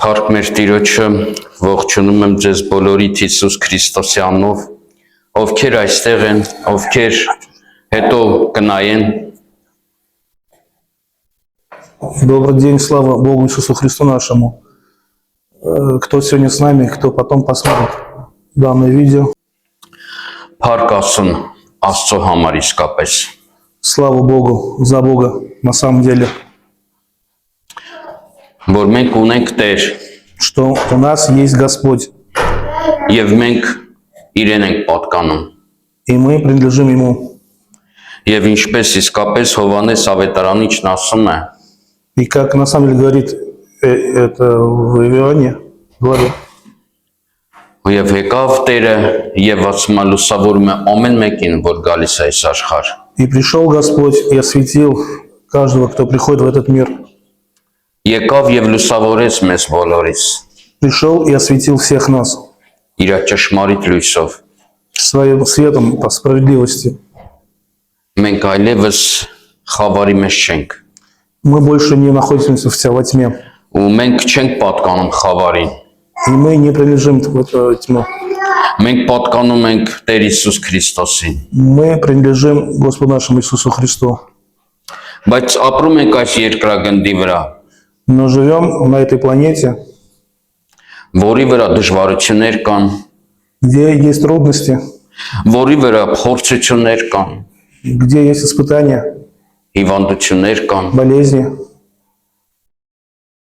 Փառք մեր Տիրոջը, ողջունում եմ ձեզ բոլորիդ Հիսուս Քրիստոսի անունով, ովքեր այստեղ են, ովքեր հետո կնայեն։ Добрый день, слава Богу Иисусу Христу нашему. Кто сегодня с нами, кто потом посмотрит данное видео. Փառք Աստծուն, Աստծո համար իսկապես։ Слава Богу, за Бога на самом деле. Որ մենք ունենք Տեր Что у нас есть Господь, եւ մենք իրեն ենք պատկանում։ и мы принадлежим Ему. Եվ ինչպես իսկապես Հովհաննես Ավետարանիչն ասում է, И как на самом деле говорит это в Иоанне, говорит, եւ եկավ Տերը եւ ասում է լուսավորում է ամեն մեկին, որ գալիս է այս աշխարհ։ и пришел Господь и осветил каждого, кто приходит в этот мир. Եկավ եւ լուսավորեց մեզ բոլորիս Пришел и осветил всех нас իր ճշմարիտ լույսով։ своим светом по справедливости. Մենք այլևս խավարի մեջ չենք Мы больше не находимся во тьме, ու մենք չենք պատկանում խավարին։ и мы не принадлежим в эту тьму. Մենք պատկանում ենք Տեր Հիսուս Քրիստոսին։ Мы принадлежим Господу нашему Иисусу Христу. Բայց ապրում ենք այս երկրագնդի վրա, Но живем на этой планете, որի վրա դժվարություններ կան, где есть трудности, որի վրա փորձություններ կան, где есть испытания, հիվանդություններ կան, болезни.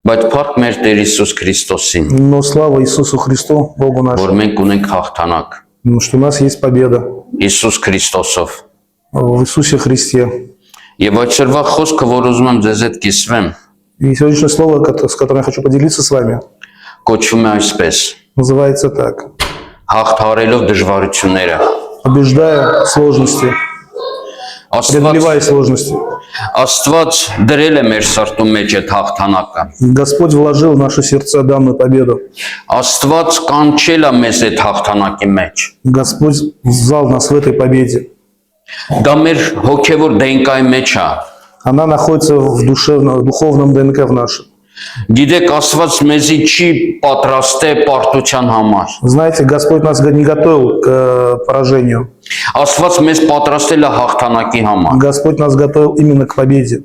բայց փառք մեր Տեր Հիսուս Քրիստոսին, Но слава Иисусу Христу, Богу որ нашему, մենք ունենք հաղթանակ что у нас есть победа Հիսուս Քրիստոսով։ в Иисусе Христе. Եվ այսօրվա խոսքը, որ ուզում եմ ձեզ հետ կիսվեմ, И сегодняшнее слово, с которым я хочу поделиться с вами, կոչվում է այսպես. называется так. Հաղթարելով դժվարությունները։ Побеждая сложности, преодолевая Աստված сложности. Աստված դրել է մեր սրտում մեջ այդ հաղթանակը։ Господь вложил в наши сердца данную победу. Աստված կանչել է մեզ այդ հաղթանակի մեջ։ Господь взял нас в этой победе. Դա մեր հոգևոր դենկայի մեջ է։ Она находится в духовном ДНК в нашем. Գիտեք, Աստված մեզի չի պատրաստե պարտության համար։ Знаете, Господь нас не готовил к поражению. Աստված մեզ պատրաստել է հաղթանակի համար։ Господь нас готовил именно к победе.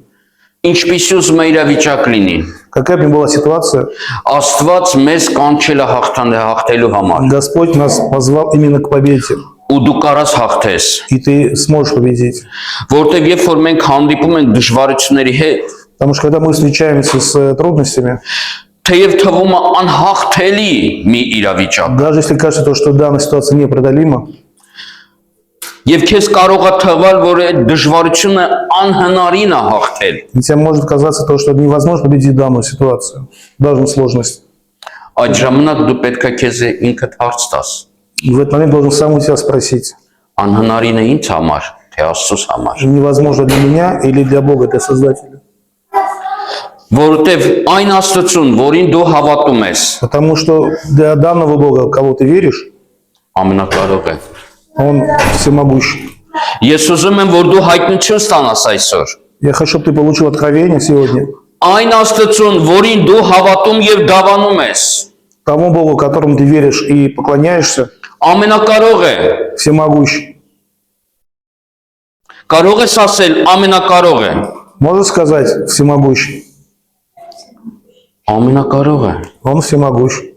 Ինչպես ուզում է իրավիճակ լինի, Какая бы ни была ситуация, Աստված մեզ կանչել է հաղթելու համար։ Господь нас позвал именно к победе. Ու դու կարաս հաղթես, И ты сможешь победить. որտեղ երբ որ մենք հանդիպում ենք դժվարությունների հետ, Потому что когда мы встречаемся с трудностями, թեև թվում է անհաղթելի մի իրավիճակ, даже если кажется, то, что данная ситуация непреодолима, եւ քեզ կարող է թվալ, որ այդ դժվարությունը անհնարին է հաղթել, и тебе может казаться то, что невозможно победить данную ситуацию, даже сложность. այդ ժամանակ դու պետք է քեզ ինքդ հարց տաս. И в этот момент должен сам у себя спросить, Անհնարին է ինձ համար, թե Աստծուս համար, невозможно для меня или для Бога, для Создателя. որովհետեւ այն Աստծուն, որին դու հավատում ես, Потому что для данного Бога, в кого ты веришь, ամենակարող է։ Он всемогущий. Ես уզում եմ, որ դու հայտնություն ստանաս այսօր։ Я хочу, чтобы ты получил откровение сегодня. Այն Աստծուն, որին դու հավատում եւ դավանում ես, Тому Богу, которому ты веришь и поклоняешься, ամենակարող է։ всемогущий. Կարող ես ասել ամենակարող է։ Можно сказать всемогущий. Ամենակարող է։ Он всемогущий.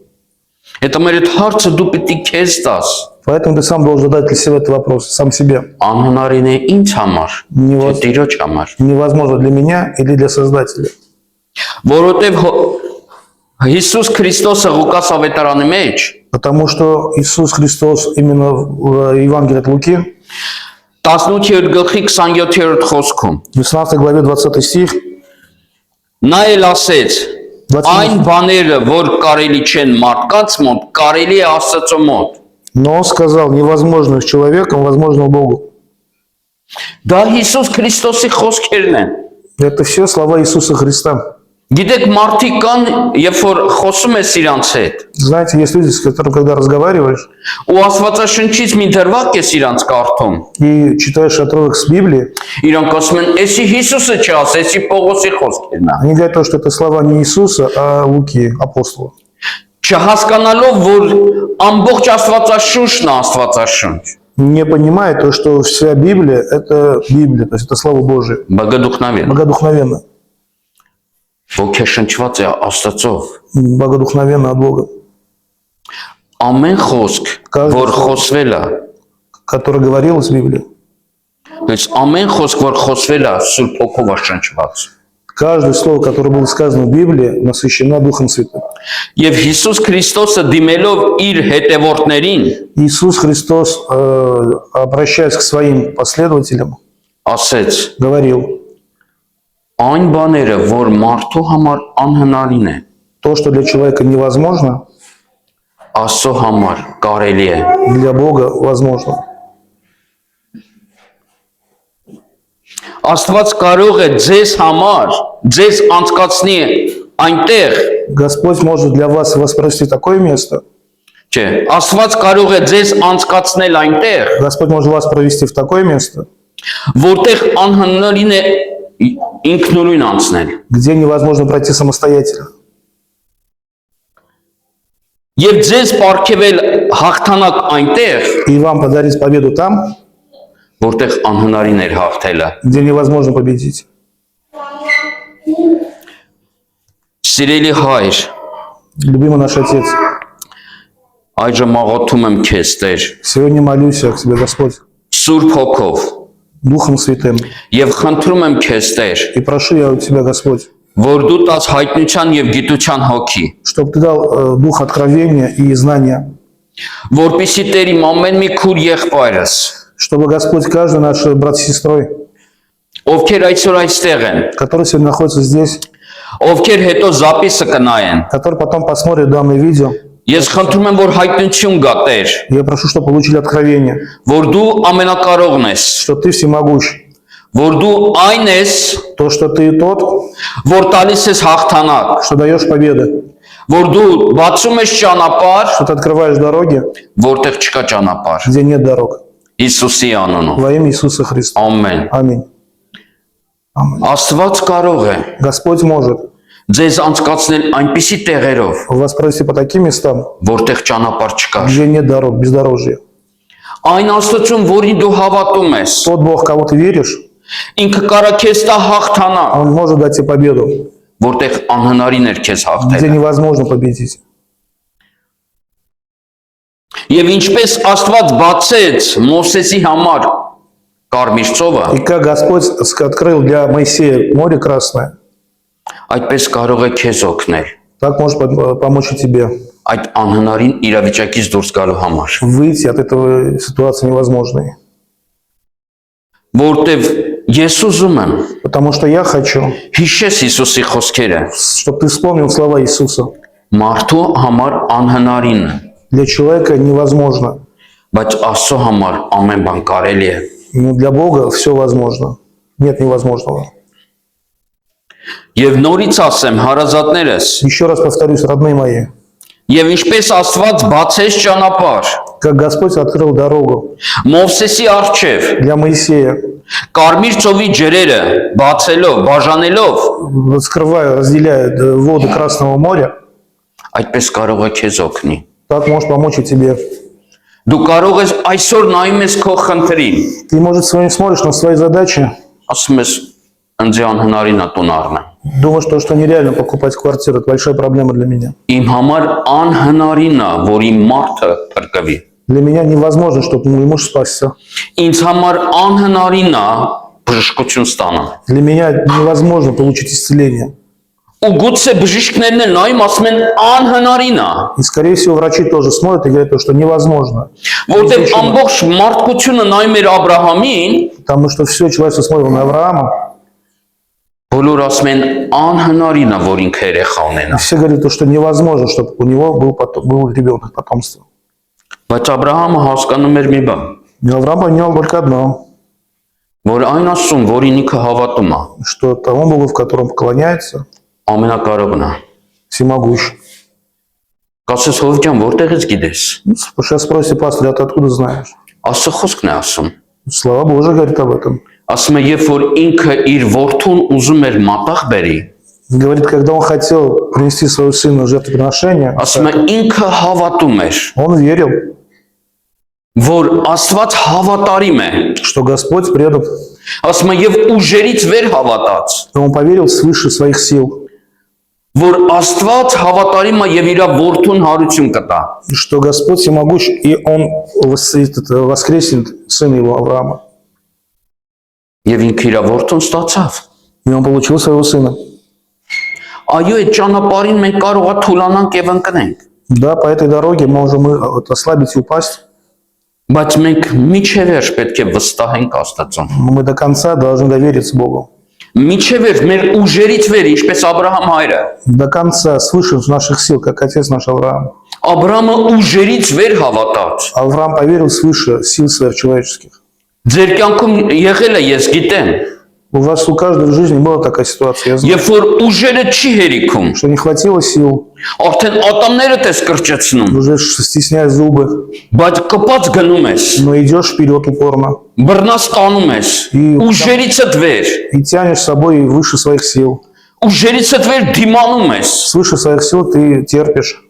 Հետո մեր այդ հարցը դու պիտի քեզ տաս։ Поэтому ты сам должен задать для себя этот вопрос, сам себе. Անհնարին է ինձ համար, Невоз- թե Տիրոջ համար։ Невозможно для меня или для Создателя. Որովհետև Հիսուս Քրիստոսը Ղուկաս ավետարանի մեջ Потому что Иисус Христос именно в Евангелии от Луки, 18-րդ գլխի 27-րդ խոսքում в 19 главе 20 стих, նա էլ ասեց. Այն բաները, որ կարելի չեն մարդկանց մոտ, կարելի է Աստծո մոտ։ но Он сказал, невозможно с человеком, возможно Богу. Դա Հիսուս Քրիստոսի խոսքերն են։ Это все слова Иисуса Христа. Գիտեք, մարդիկ կան, երբ որ խոսում ես իրանց հետ, Знаете, есть люди, с которыми, когда разговариваешь ու Աստվածաշնչից մի դրվագ ես իրանց կարդում, и читаешь отрывок с Библии, իրանք ասում են, «Էսի Հիսուսը չաս, էսի Պողոսի խոսքերն է»։ они говорят то, что это слова не Иисуса, а Луки, апостола. Չհասկանալով, որ ամբողջ Աստվածաշունչն է Աստվածաշունչ։ Не понимает то, что вся Библия – это Библия, то есть это Слово Божие, Բգդուխնավին։ богодухновенно, Ոգեշնչված է Աստծով։ богодухновенно от Бога, Ամեն խոսք, Каждый որ слово. խոսվել է, который говорилось в Библии. то есть ամեն խոսք, որ խոսվել է, Սուրբ Հոգով է շնչված։ Каждое слово, которое было сказано в Библии, насыщено Духом Святым. Եվ Հիսուս Քրիստոսը դիմելով իր հետևորդներին Иисус Христос, обращаясь к своим последователям, ասեց. говорил, Այն բաները, որ մարդու համար անհնարին է, то, что для человека невозможно, Աստծո համար կարելի է։ для Бога возможно. Աստված կարող է ձեզ համար, ձեզ անցկացնի այնտեղ, Господь может для вас воспроизвести такое место, չէ, Աստված կարող է ձեզ անցկացնել այնտեղ, Господь может вас провести в такое место, որտեղ անհնարին է ինքնուրույն անցնել։ где невозможно пройти самостоятельно. Եվ ձեզ պարգևել հաղթանակ այնտեղ, И вам подарить победу там, որտեղ անհնարին էր հաղթելը։ где невозможно победить. Սիրելի հայր, Любимый наш Отец, այժմ աղոթում եմ քեզ, Տեր, сегодня молюсь я к Тебе, Господь, Սուրբ Հոգով, Духом Святым, եւ խնդրում եմ քեզ, Տեր, и прошу я у Тебя, Господь, որ դու տաս հայտնության եւ գիտության հոգի, чтобы Ты дал дух откровения и знания, որպիսի Տեր իմ ամեն մի քուր եղբայրս, чтобы, Господь, каждый наш брат и сестрой, ովքեր այսօր այստեղ են, который сегодня находится здесь, ովքեր հետո զապիսը կնայեն, который потом посмотрит данное видео, ես խնդրում եմ, որ հայտնություն գա, Տեր, я прошу, чтобы получили откровение, որ դու ամենակարողն ես, что Ты всемогущ, որ դու այն ես, то, что Ты тот, որ տալիս ես հաղթանակ, что даешь победы, որ դու բացում ես ճանապարհ, что Ты открываешь дороги, որտեղ չկա ճանապարհ։ где нет дорог. Հիսուսի անունով։ Во имя Иисуса Христа. Ամեն։ Аминь. Аминь. Աստված կարող է Господь может ձեզ անցկացնել այնպիսի տեղերով, вас провести по таким местам, որտեղ ճանապարհ չկա։ где нет дорог, бездорожья. Այն Աստծուն, որին դու հավատում ես, Тот Бог, кого ты веришь, ինքը կարա քեզ տա հաղթանակ, Он может дать тебе победу, որտեղ անհնարին էր քեզ где հաղթել։ невозможно победить. Եվ ինչպես Աստված բացեց Մովսեսի համար Կարմիր ծովը, И как Господь открыл для Моисея море Красное, այդպես կարող է քեզ օգնել так может помочь и тебе այդ անհնարին իրավիճակից դուրս գալու համար, выйти от этой ситуации невозможной. որտեվ ես ուզում եմ Потому что я хочу, հիշես Հիսուսի խոսքերը, чтобы ты вспомнил слова Иисуса. մարդու համար անհնարին է, Для человека невозможно, բայց Աստծո համար ամեն բան կարելի է։ но для Бога все возможно. Нет невозможного. Եվ նորից ասեմ, հարազատներս, Еще раз повторюсь, родные мои, եւ ինչպես Աստված բացեց ճանապարհ как Господь открыл дорогу Մովսեսի առջև, для Моисея, Կարմիր ծովի ջրերը բացելով, բաժանելով, скрывая, разделяя воды Красного моря, այդպես կարող է քեզ օգնի։ так может помочь и тебе. Դու կարող ես այսօր նայում ես քո խնդրին, Ты, может, сегодня смотришь на свои задачи, ասում ես ընձի անհնարին է տուն առնեմ։ думаешь, что нереально покупать квартиру, это большая проблема для меня. Իմ համար անհնարին է, որ իմ մարդը փրկվի։ Для меня невозможно, чтобы мой муж спасся. Ինձ համար անհնարին է բժշկություն ստանալ։ Для меня невозможно получить исцеление. Ու գուցե բժիշկներն էլ նայում ասում են անհնարին է, И, скорее всего, врачи тоже смотрят и говорят, что невозможно. որտեղ ամբողջ մարդկությունը նայում էր Աբ รา համին, Потому что все человечество смотрело на Авраама. բոլոր ասում են անհնարին է, որ ինքը երեխա И ունենա։ все говорят, что невозможно, чтобы у него был ребенок, потомство. Բայց Աբ รา համը հասկանում էր մի бан, Но Авраам понял только одно, որ այն Աստծուն, որին ինքը հավատում է, что тому Богу, в котором поклоняется, ամենակարողն է։ всемогущ. Կասես Հովիկ ջան, որտեղից գիտես։ Сейчас спросите, пастор, а ты откуда знаешь? Աստծո խոսքն է ասում։ Слава Божия говорит об этом. Ասում է, երբ որ ինքը իր որդուն ուզում էր մատաղ բերի, Говорит, когда он хотел принести своего сына в жертвоприношение, ասում է ինքը հավատում էր, он верил, որ Աստված հավատարիմ է, что Господь предан. ասում է եւ ուժերից վեր հավատաց, И он поверил свыше своих сил, որ Աստված հավատարիմ է եւ իր որդուն հարություն կտա։ что Господь всемогущ, и он воскреснет сына его Авраама. Եվ ինքը իր որդուն ստացավ։ И он получил своего сына. Այո, այդ ճանապարհին մենք կարող է թուլանանք եւ ընկնենք, Да, по этой дороге можем ослабить и упасть, բայց մենք միջևեր պետք է վստահենք Աստծուն։ но мы до конца должны довериться Богу. Միջևեր մեր ուժերից վեր, ինչպես Աբ รา համ հայրը։ До конца, свыше наших сил, как отец наш Авраам. Աբրահամը ուժերից վեր հավատաց։ Авраам поверил свыше сил своих человеческих. Ձեր կյանքում եղել է, ես գիտեմ, У вас у каждого в жизни была такая ситуация, я знаю, երբ որ ուժերը չի հերիքում, что не хватило сил, արդեն ատամներդ ես կրճեցնում, уже стесняя зубы, բայց կպած գնում ես, но идешь вперед упорно բռնած տանում ես, ուժերիցդ վեր, и тянешь с собой выше своих сил. ուժերիցդ վեր դիմանում ես։ Свыше своих сил ты терпишь.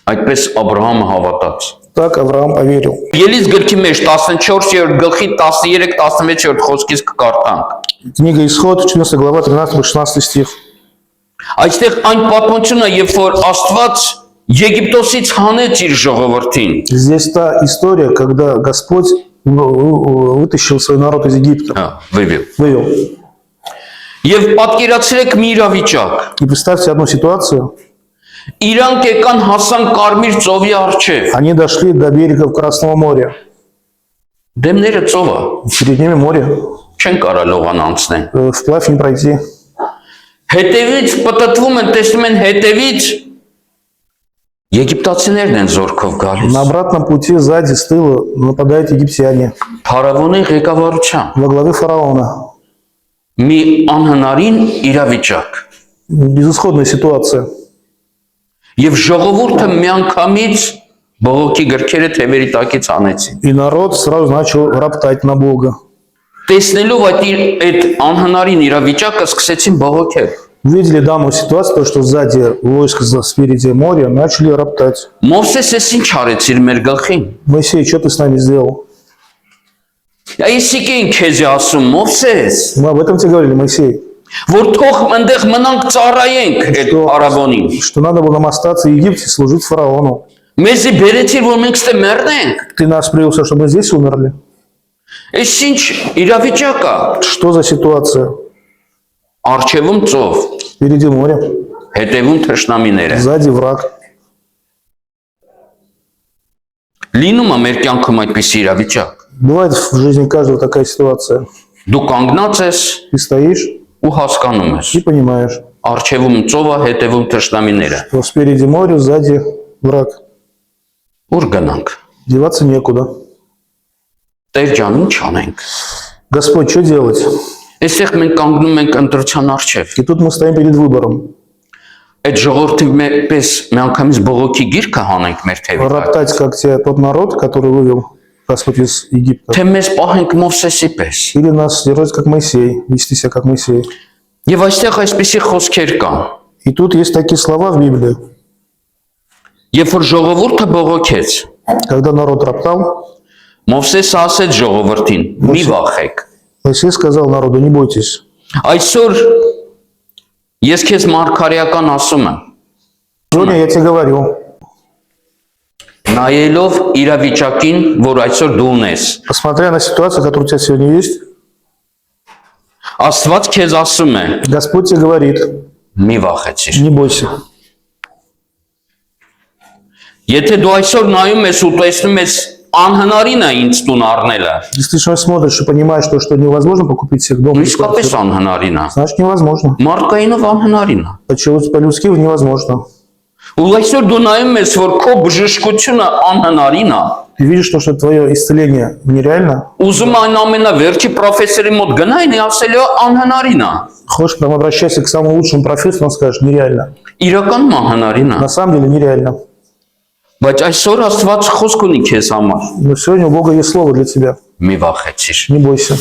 Այդպես Աբրահամը հավատաց։ Так Авраам поверил. Ելից գրքի մեջ 14-րդ գլխի 13-16-րդ խոսքից կկարդանք։ Книга Исход, 14 глава, 13-16 стих. Այստեղ այն պատմությունն է, երբ որ Աստված Եգիպտոսից հանեց իր ժողովրդին։ Здесь та история, когда Господь вытащил свой народ из Египта, Հա, վիվիվ։ вывел. Եվ պատկերացրեք մի իրավիճակ։ И представьте одну ситуацию. Իրանք եկան հասան Կարմիր ծովի առջև։ Они дошли до берегов Красного моря. Դեմները ծովը Перед ними море. չեն կարա լողան անցնեն։ Вплавь не пройти. Հետևից պատտվում են, տեսնում են հետևից Եգիպտացիներն են զորքով գալիս։ На обратном пути сзади, с тыла нападают египтяне Փարավոնի ղեկավարությամբ во главе фараона. մի անհնարին իրավիճակ։ Безысходная ситуация. Եւ ժողովուրդը միանգամից բողոքի գրքերը թևերի տակից անեցին։ И народ сразу начал роптать на Бога. Տեսնելով այդ անհնարին իրավիճակը սկսեցին բողոքել։ Увидели данную ситуацию, то, что сзади войск, спереди море, начали роптать. Մովսես էս ինչ արեցիր մեր գլխին։ Моисей, что ты с нами сделал? Այսինքն են քեզ ասում Մովսես, Мы об этом тебе говорили, Моисей, որ թող այնտեղ մնանք ծառայենք այդ արաբոնին։ что надо было нам остаться в Египте, служить фараону. Մեզի բերեցիր, որ մենք ստե մեռնենք։ Ты нас привелся, чтобы мы здесь умерли? Այս ինչ իրավիճակ է։ Что за ситуация? Արջևում ծով, Впереди море, հետևում թշնամիները։ сзади враг. Լինում է մեր կյանքում այդպիսի իրավիճակ։ Бывает в жизни каждого такая ситуация. Դու կանգնած ես Ты стоишь ու հասկանում ես։ и понимаешь, Արջևում ծովը, հետևում թշնամիները։ что спереди море, сзади враг. Ուր գնանք։ Деваться некуда. Տեր ջան, ինչ անենք։ Господь, что делать? Այստեղ մենք կանգնում ենք ընտրության առջև։ И тут мы стоим перед выбором. Այդ ժողովրդի պես միանգամից բողոքի գիրքը հանենք մեր թևի տակ։ Роптать, как те, тот народ, который вывел Господь из Египта. Թե մեզ պահենք Մովսեսի պես։ Или нас держать как Моисей, вести себя как Моисей. Եվ այստեղ այսպիսի խոսքեր կան։ И тут есть такие слова в Библии. Երբ որ ժողովուրդը բողոքեց, Когда народ роптал, Մովսեսը ասեց ժողովրդին. «Մի վախեք»։ Моисей сказал народу, не бойтесь. Այսօր ես քեզ մարգարեական ասում եմ, Сегодня я тебе говорю, նայելով իրավիճակին, որ այսօր դու ունես, посмотря на ситуацию, которая у тебя сегодня есть, Աստված քեզ ասում է. Господь тебе говорит, Մի վախեցիր։ не бойся. Եթե դու այսօր նայում ես ու տեսնում ես անհնարին է ինձ տուն առնելը, Если ты сейчас смотришь и понимаешь, что невозможно покупить себе дом, իսկապես անհնարին է։ значит невозможно. Մարդկայինով անհնարին է։ По-людски невозможно. Ու այսօր դու նայում ես, որ քո բժշկությունը անհնարին է։ Ты видишь, что твое исцеление нереально. Ուզում այն ամենավերջի պրոֆեսորի մոտ գնային ու ասել է անհնարին է։ Хочешь, там обращайся к самому лучшему профессору, он скажет, нереально. Իրականում անհնարին է։ На самом деле нереально. Բայց այսօր Աստված խոսք ունի քեզ համար։ Но сегодня у Бога есть слово для тебя. Մի վախեցիր։ Не бойся.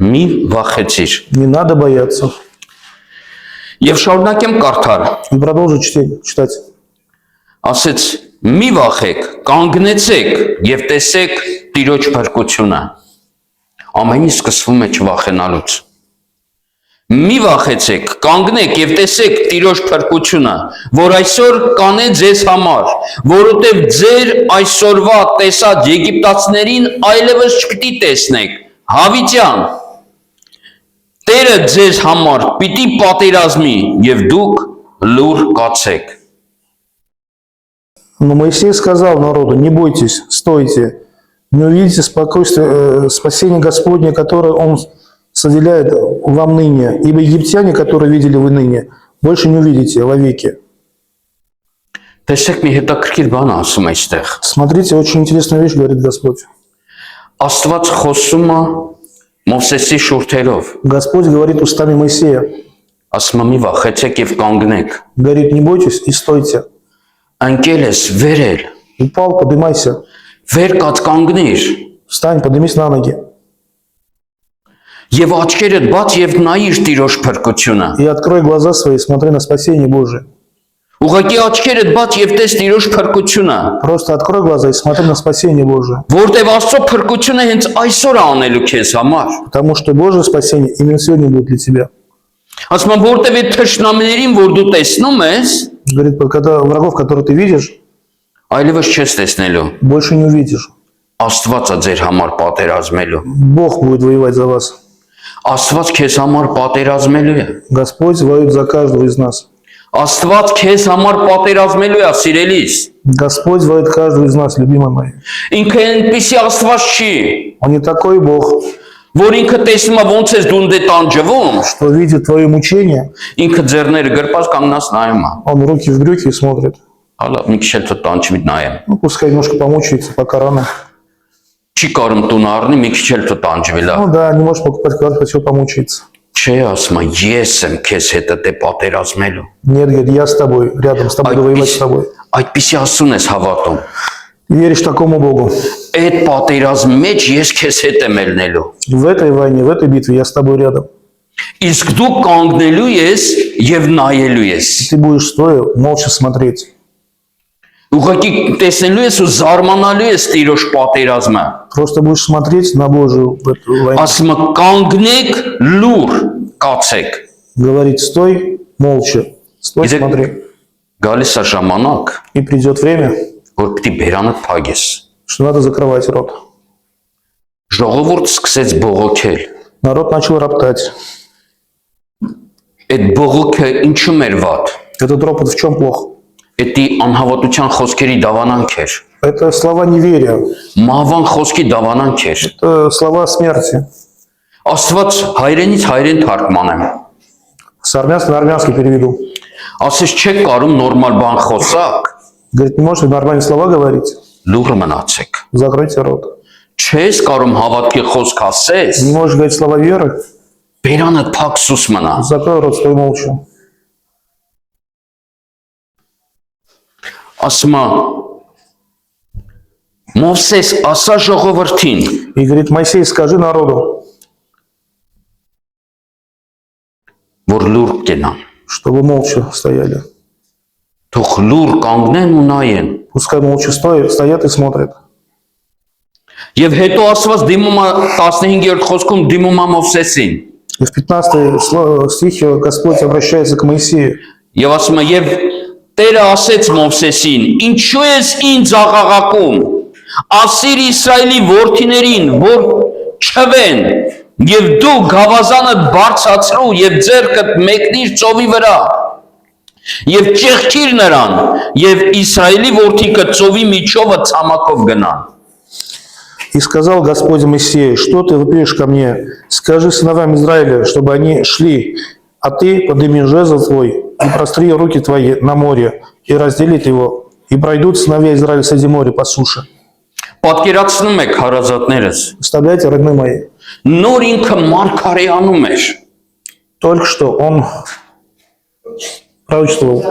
Մի վախեցիր։ Не надо бояться. Եվ շարունակեմ կարդալ։ И продолжи читать. Ասեց. Մի վախեք, կանգնեցեք եւ տեսեք Տիրոջ փրկությունը։ Ամենի սկսվում է չվախենալուց։ Մի վախեցեք, կանգնեք եւ տեսեք Տիրոջ փրկությունը, որ այսօր կանե ձեզ համար, որովհետեւ ձեր այսօրվա տեսած եգիպտացիներին այլևս չպիտի տեսնեք։ Հավիտյան Տերը ձեզ համար պիտի պատերազմի եւ դուք լուր կացեք։ Но Моисей сказал народу: не бойтесь, стойте, не увидите спасение Господне, которое Он соделяет вам ныне, ибо египтяне, которые видели вы ныне, больше не увидите вовеки. Տեսեք մի հետաքրքիր բան ասում այստեղ։ Смотрите, очень интересная вещь, говорит Господь. Աստված խոսում է Մովսեսի շուրթերով։ Господь говорит устами Моисея. Ասում է մի վախեցեք եւ կանգնեք։ Говорит: не бойтесь и стойте. Անկել ես վերել, Упал, поднимайся. վեր կաց կանգնիր Встань, поднимись на ноги. եւ աչքերդ բաց եւ նայիր Տիրոջ փրկությունը։ И открой глаза свои, смотри на спасение Божие. Ուղղակի աչքերդ բաց եւ տես Տիրոջ փրկությունը, Просто открой глаза и смотри на спасение Божие. որտեւ Աստծո փրկությունը հենց այսօր է անելու քեզ համար։ Потому что Божье спасение именно сегодня будет для тебя. Ասում եմ որտեւ այդ թշնամիներին, որ դու տեսնում ես, Говорит, когда врагов, которых ты видишь, այլևս չես տեսնելու։ больше не увидишь. Աստված է ձեր համար պատերազմելու։ Бог будет воевать за вас. Աստված քեզ համար պատերազմելու է։ Господь воюет за каждого из нас. Աստված քեզ համար պատերազմելու է, սիրելիս։ Господь воюет каждого из нас, любимые мои. Ինքը այնպիսի Աստված չի, Он не такой Бог, որ ինքը տեսնում է ոնց ես դու դե տանջվում, что видит твое мучение, ինքը ձեռները գրպած կանգնած нայում է։ он руки в брюки и смотрит. Հալա մի քիչ էլ տանջվի նայեմ։ Ну, пускай немножко помучается, пока рано. Չի կարում տուն առնի, մի քիչ էլ տանջվի լա։ Ну да, не можешь покупать квартиру, хочу помучиться. Չէ, ասում է, ես եմ քեզ հետը պատերազմելու։ Нет, говорит, я с тобой, рядом с тобой, воевать с тобой. Այդպիսի ասուն ես հավատում։ Ты веришь такому Богу. Այդ պատերազմի մեջ ես քեզ հետ եմ ելնելու։ В этой войне, в этой битве я с тобой рядом. Իսկ դու կանգնելու ես եւ նայելու ես։ Ты будешь стоя, молча смотреть. Ուղղակի տեսնելու ես ու զարմանալու ես Տիրոջ պատերազմը։ Просто будешь смотреть на Божию войну. Ասում է կանգնեք լուր կացեք։ Говорить: стой, молча. Стой, Язык- смотри. Գալիս է ժամանակ, И придет время, որ պիտի բերանդ փագես։ что надо закрывать рот. Ժողովուրդ սկսեց բողոքել։ Народ начал роптать. Այդ բողոքը ինչու էր վատ։ Этот ропот в чем плохо? Էդի անհավատության խոսքերի դավանանք էր։ Это слова неверия. Մահվան խոսքի դավանանք էր։ Это слова смерти. Աստված հայրենից հայրեն թարգմանեմ։ С армянского на армянский переведу. Ասես չեք կարում նորմալ բան խոսակ, Говорит: не можете нормальные слова говорить? լուռ մնացեք։ Закройте рот. Չես կարում հավատքի խոսք ասես, Не можешь говорить слова веры? բերանդ փակսուս մնա։ Закрой рот, стой молча. Ասում է Մովսես ասա ժողովրդին, И говорит: Моисей, скажи народу, որ լուռ կենան։ чтобы молча стояли. Թող լուռ կանգնեն ու նայեն։ Пускай молча стоят и смотрят. Եվ հետո ասված դիմում է 15-րդ խոսքում դիմում է Մովսեսին։ И в 15 стихе Господь обращается к Моисею. Եվ ասում է եւ Տերը ասեց Մովսեսին. Ինչու ես ինձ աղաղակում։ Ասիր Իսրայելի որդիներին, որ չվեն, եւ դու գավազանդ բարձրացրու եւ ձեռքդ մեկնիր ծովի վրա։ Եվ ճեղքիր նրան, եւ Իսրայելի որդիքը ծովի միջովը ցամաքով գնան։ И сказал Господь Моисею: что ты вопиешь ко мне? Скажи сыновьям Израиля, чтобы они шли, а ты подними жезл твой и простри руки твои на море, и разделит его, и пройдут сыновья Израиля среди моря по суше. Պատկերացնում եք հարազատներս։ Представляете, родные мои, Նոր ինքը մարգարեանում էր։ только что он пророчествовал.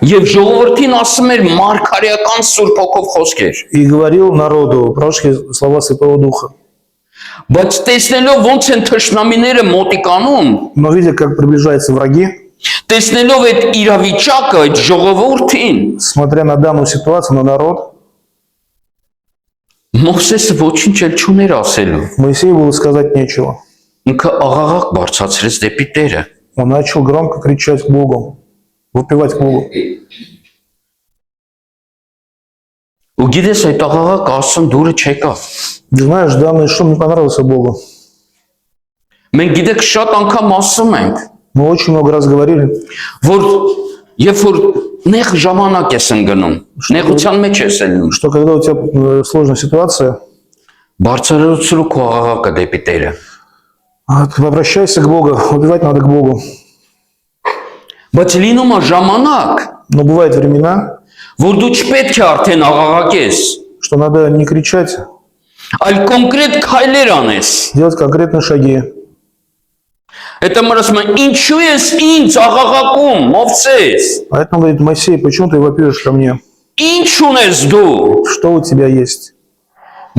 Եվ ժողովրդին ասում էր մարգարեական Սուրբ Հոգով խոսքեր։ И говорил народу пророческие слова Святого Духа. Բայց տեսնելով ոնց են թշնամիները մոտիկանում, Но видя, как приближаются враги, տեսնելով այդ իրավիճակը, այդ ժողովրդին, смотря на данную ситуацию, на народ, Մովսեսը ոչինչ էլ չուներ ասելու։ Моисею было сказать нечего. Ինքը աղաղակ բարձրացրեց դեպի Տերը։ Он начал громко кричать к Богу, выпивать к Богу. Ու գիտես այդ աղաղակ Աստծուն դուրը չեկավ։ Ты знаешь, данный шум не понравился Богу. Մենք գիտեք շատ անգամ ասում ենք, Мы очень много раз говорили, որ երբ որ նեղ ժամանակ ես ընկնում, նեղության մեջ ես ելնում, что когда у тебя сложная ситуация, բարձրացրու քո աղաղակը դեպի Տերը։ ты обращайся к Богу, убивать надо к Богу. Բայց լինում է ժամանակ, Но бывают времена, որ դու չպետք է արդեն աղաղակես, что надо не кричать, այլ կոնկրետ քայլեր անես։ делать конкретные шаги. Հետո ասում են, ինչու ես ինձ աղաղակում, Մովսես։ Поэтому говорит Моисей, почему ты вопиешь ко мне? Ինչ ունես դու։ Что у тебя есть?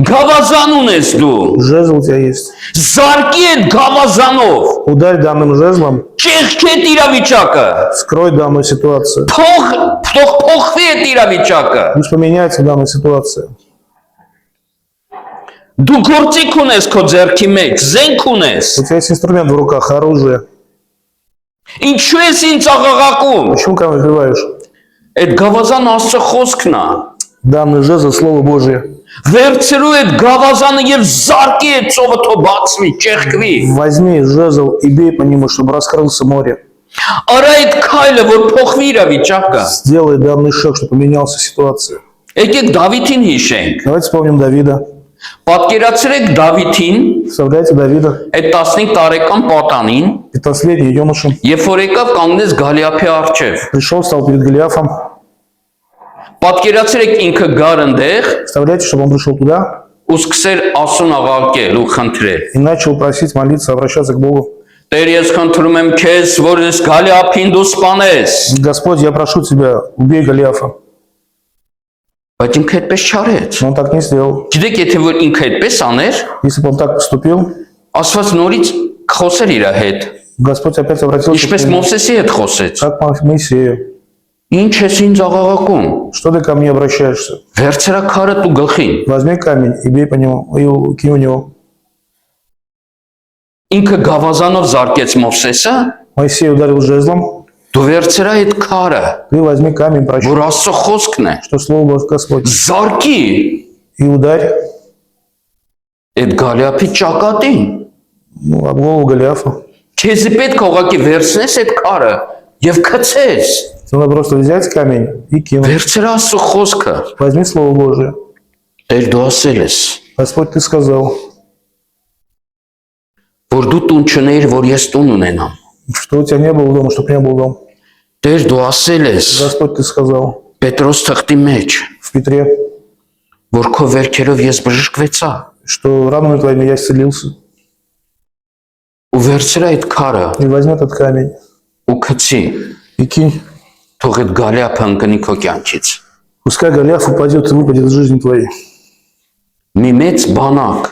Գավազան ունես դու։ Жезл у тебя есть. Զարկի այդ գավազանով։ Ударь данным жезлом, Ճեղքի այդ իրավիճակը։ скрой данную ситуацию. Թող փոխվի այդ իրավիճակը։ Пусть поменяется данная ситуация. Դու գործիք ունես քո ձեռքի մեջ, զենք ունես։ У тебя есть инструмент в руках, оружие. Ինչու ես ինձ աղաղակում։ Почему ко мне вбиваешь? Այդ գավազան Աստծո խոսքն է։ Данный жезл, Слово Божие. Վերցրու այդ գավազանը եւ զարկի այդ ծովը թող բացվի, ճեղքվի։ Возьми жезл и бей по нему, чтобы раскрылся море. Արա այդ քայլը, որ փոխվի իրավիճակը։ Сделай данный шаг, чтобы поменялась ситуация. Եկեք Դավիթին հիշենք։ Давайте вспомним Давида. Պատկերացրեք Դավիթին, Представляете Давида, այդ 15 տարեկան պատանին, 15-летний юноша, երբ որ եկավ կանգնեց Գալիափի առջև։ пришел, стал перед Голиафом. Պատկերացրեք ինքը գար ընդեղ Представляете, чтобы он пришел туда ու սկսեր Աստծուն աղաղակել ու խնդրել։ и начал просить, молиться, обращаться к Богу. Տեր, ես խնդրում եմ քեզ, որ ես Գալիափին դու սպանես։ Господь, я прошу тебя, убей Голиафа. Բայց ինքը այդպես չարեց։ Но он так не сделал. Գիտեք, եթե որ ինքը այդպես աներ, Если бы он так поступил, Աստված նորից խոսեր իր հետ։ Господь опять обратился к Ինչպես нему, Մովսեսի հետ խոսեց։ как к Моисею. Ինչ ես ինձ աղաղակում։ Что ты ко мне обращаешься? Վերցրա քարդ ու գլխին։ Возьми камень и бей по нему, и кинь в него. Ինքը գավազանով զարկեց Մովսեսը, Моисей ударил жезлом, դու վերցրա այդ քարը, ты возьми камень, прощай, որ Աստծո խոսքն է։ что Слово Божье Господь. Զարկի И ударь այդ Գալիափի ճակատին։ об голову Голиафа. Քեզ պետք է ուղղակի վերցնես այդ քարը եւ քցես։ Надо просто взять камень и кинуть. Վերցրա Աստծո խոսքը։ Возьми Слово Божие. Տեր դու ասել ես, Господь, ты сказал, որ դու տուն չունեիր, որ ես տուն ունենամ։ что у тебя не было дома, чтобы не был дом. Տեր դու ասել ես Господь, ты сказал Պետրոս թղթի մեջ, в Петре, որ քո վերքերով ես բժշկվեցա։ что ранами твоими я исцелился. Ու վերցրա այդ քարը И возьми этот камень ու քցի, и кинь. թող այդ Գալիափը ընկնի քո կյանքից։ Пускай Голиаф упадет и выпадет из жизни твоей. Մի մեծ բանակ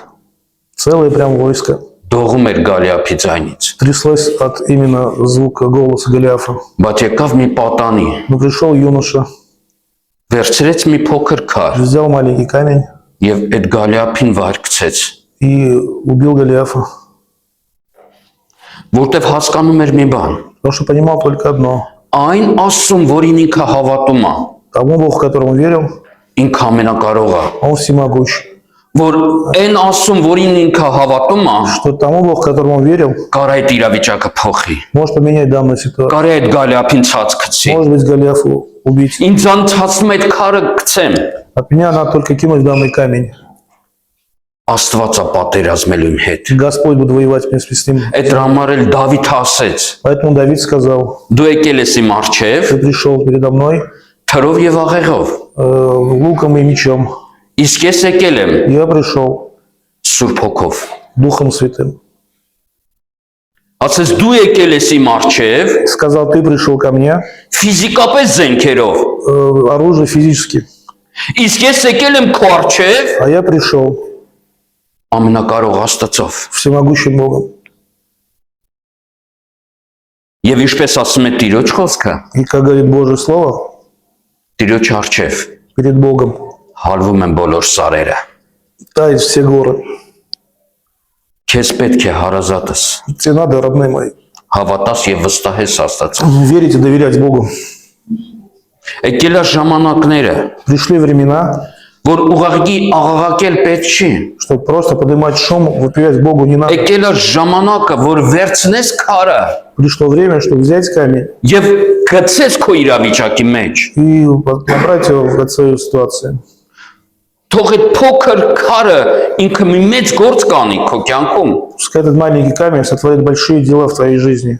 Целое прям войско. դողում էր Գալիափի ձայնից, Тряслось от именно звука голоса Голиафа. բայց եկավ մի պատանի, Но пришел юноша, վերցրեց մի փոքր քար взял маленький камень եւ այդ Գալիափին վարկցեց, и убил Голиафа. որտեվ հասկանում էր մի բան. Потому что понимал только одно. Այն Աստծուն, որին ինքը հավատում է, Тому Богу, которому верил, ինքը ամենակարող է, он всемогущ. որ այն Աստծուն, որին ինքը հավատում է, Что тому Богу, которому он верил, կարա այդ իրավիճակը փոխի, может поменять данную ситуацию. կարա այդ Գալիափին ցած գցի։ Может быть, Голиафу убить. Ինձ ցածում այդ քարը գցեմ, От меня надо только кинуть данный камень. Աստվածա պատերազմելու իմ հետ։ Господь будет воевать вместе с ним. Այդ համար էլ Դավիթ ասեց. Поэтому Давид сказал, Դու եկել ես իմ առջև ты пришел передо мной թրով եւ աղեղով, луком и мечом. իսկ ես եկել եմ Я пришел Սուրբ Հոգով։ Духом Святым. Ասես դու եկել ես իմ առջև Сказал, ты пришел ко мне, ֆիզիկապես զենքերով, оружие физически. իսկ ես եկել եմ քո առջև А я пришел ամենակարող Աստծով։ всемогущим Богом. Եվ ինչպես ասում է Տիրոջ խոսքը, И как говорит Божье Слово, Տիրոջ առջև перед Богом հալվում են բոլոր սարերը։ тают все горы. Քեզ պետք է հարազատս Тебе надо, родные мои, հավատաս եւ վստահես Աստծո։ верить и доверять Богу. Եկել է ժամանակները, Пришли времена, որ ուղղակի աղաղակել պետք չի։ чтобы просто поднимать шум, выпивать Богу не надо. Եկել է ժամանակը, որ վերցնես քարը Пришло время, чтобы взять камень եւ գցես քո իրավիճակի մեջ։ и набрать его в свою ситуацию. Թող այդ փոքր քարը ինքը մի մեծ գործ կանի քո կյանքում։ Пускай этот маленький камень сотворит большие дела в твоей жизни.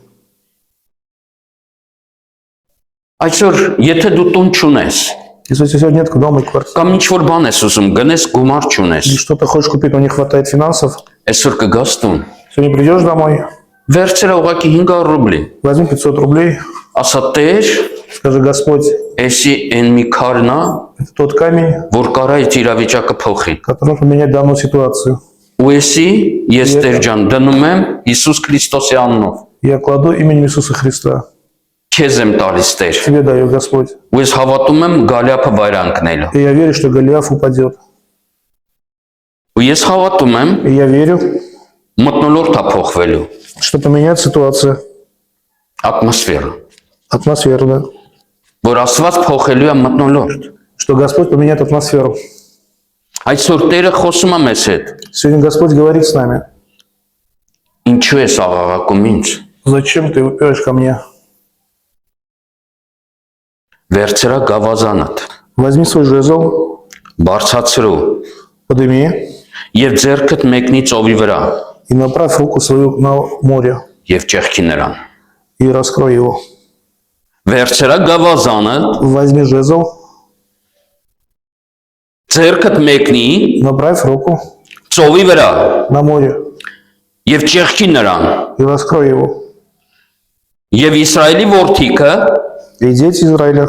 Այսօր եթե дու տուն չունես, Если у тебя сегодня нет дома и квартиры, կամ ինչ որ бան ես ուզում, գնես գումար չունես, или что-то хочешь купить, но не хватает финансов, այսօր կգաս տուն։ сегодня придешь домой, Վերցրե ուղղակի 500 ռուբլի։ возьми 500 рублей, Ասա Տեր, скажи: Господь, էսի այն մի քարն է, это тот камень, որ կարա այդ իրավիճակը փոխի։ который поменять данную ситуацию. Ու էսի ես Տեր ջան դնում եմ Հիսուս Քրիստոսի անունով։ Я кладу именем Иисуса Христа. Քեզ եմ տալիս Տեր։ Тебе даю, Господь. Ու ես հավատում եմ Գալիափը վայրանքնելու։ И я верю, что Голиаф упадет. Ու ես հավատում եմ И я верю, մթնոլորտա փոխվելու что поменяет ситуация, ատմոսֆերա, атмосферу, да? որ Աստված փոխելու է մթնոլորտ։ Что Господь поменяет атмосферу. Այսօր Տերը խոսում է մեզ հետ։ Сегодня Господь говорит с нами. Ինչու ես աղաղակում ինձ։ Зачем ты упираешь ко мне? Վերցրա գավազանդ, Возьми свой жезл, բարձացրու подними եւ ձեռքդ մեկնի ծովի վրա и направь руку свою на море եւ ճեղքի նրան։ и раскрой его. Վերցրա գավազանը, Возьми жезл, ձեռքդ մեկնի направь руку ծովի վրա на море եւ ճեղքի նրան։ и раскрой его. Եվ Իսրայելի որդիքը И дети Израиля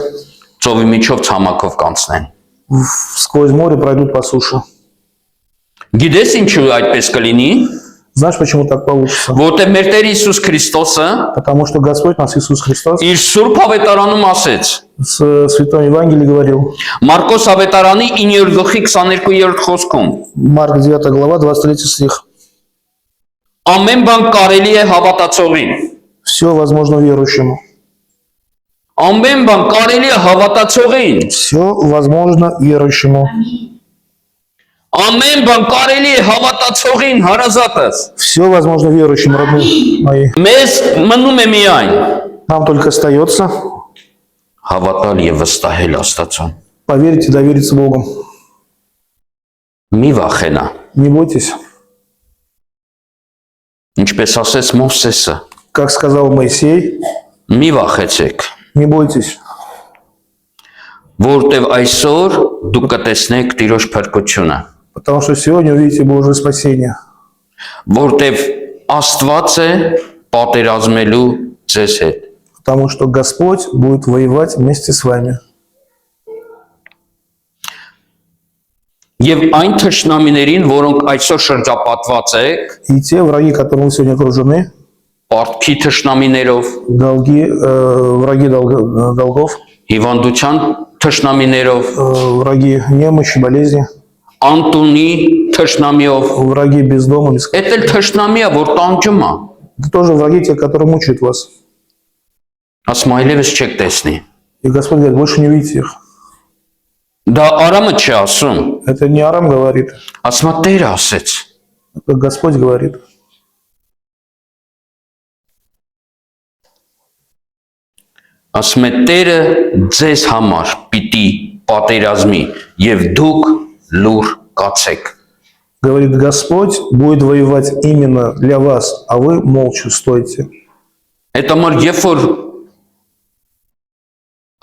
ծովի միջով ցամաքով կանցնեն։ сквозь море пройдут по суше. Գիտես ինչու այդպես կլինի։ Знаешь, почему так получится? Որտեղ մեր Տեր Հիսուս Քրիստոսը Потому что Господь наш Иисус Христос իր Սուրբ Ավետարանում ասեց։ в Святом Евангелии говорил, Մարկոս Ավետարանի 9 գլխի 22-րդ խոսքում։ Марк 9 глава, 23 стих. Ամեն բան կարելի է հավատացողին։ Все возможно верующему. Ամեն բան կարելի է հավատացողին։ Все возможно верующему. Ամեն բան կարելի է հավատացողին հարազատս։ Все возможно верующим, родные мои. Մեզ մնում է միայն Нам только остается հավատալ եւ վստահել Աստծուն։ поверить и довериться Богу. Մի վախենա։ Не бойтесь. Ինչպես ասեց Մովսեսը, Как сказал Моисей, մի վախեցեք, не бойтесь. որտեվ այսօր դուք կտեսնեք Տիրոջ փրկությունը, Потому что сегодня увидите Божье спасение. որտեվ Աստված է պատերազմելու ձեզ հետ։ Потому что Господь будет воевать вместе с вами. Եվ այն թշնամիներին, որոնք այսօր շրջապատված եք, И те враги, которым вы сегодня окружены, պարտքի թշնամիներով, враги долгов, հիվանդության թշնամիներով, враги немощи, болезни, անտունի թշնամիով, враги без дома, без... Էդ էլ թշնամիա, որ տանջում է, Это тоже враги, те, которые мучают вас. ասում այլևս չեք տեսնի։ И Господь говорит, больше не увидите их. Դա Արամը չի ասում, Это не Арам говорит, ասում է Տերը ասեց։ это Господь говорит. Ասում է Տերը ձեզ համար պիտի պատերազմի եւ դուք լուր կացեք։ Говорит, Господь будет воевать именно для вас, а вы молча стойте. Այդ համար երբ որ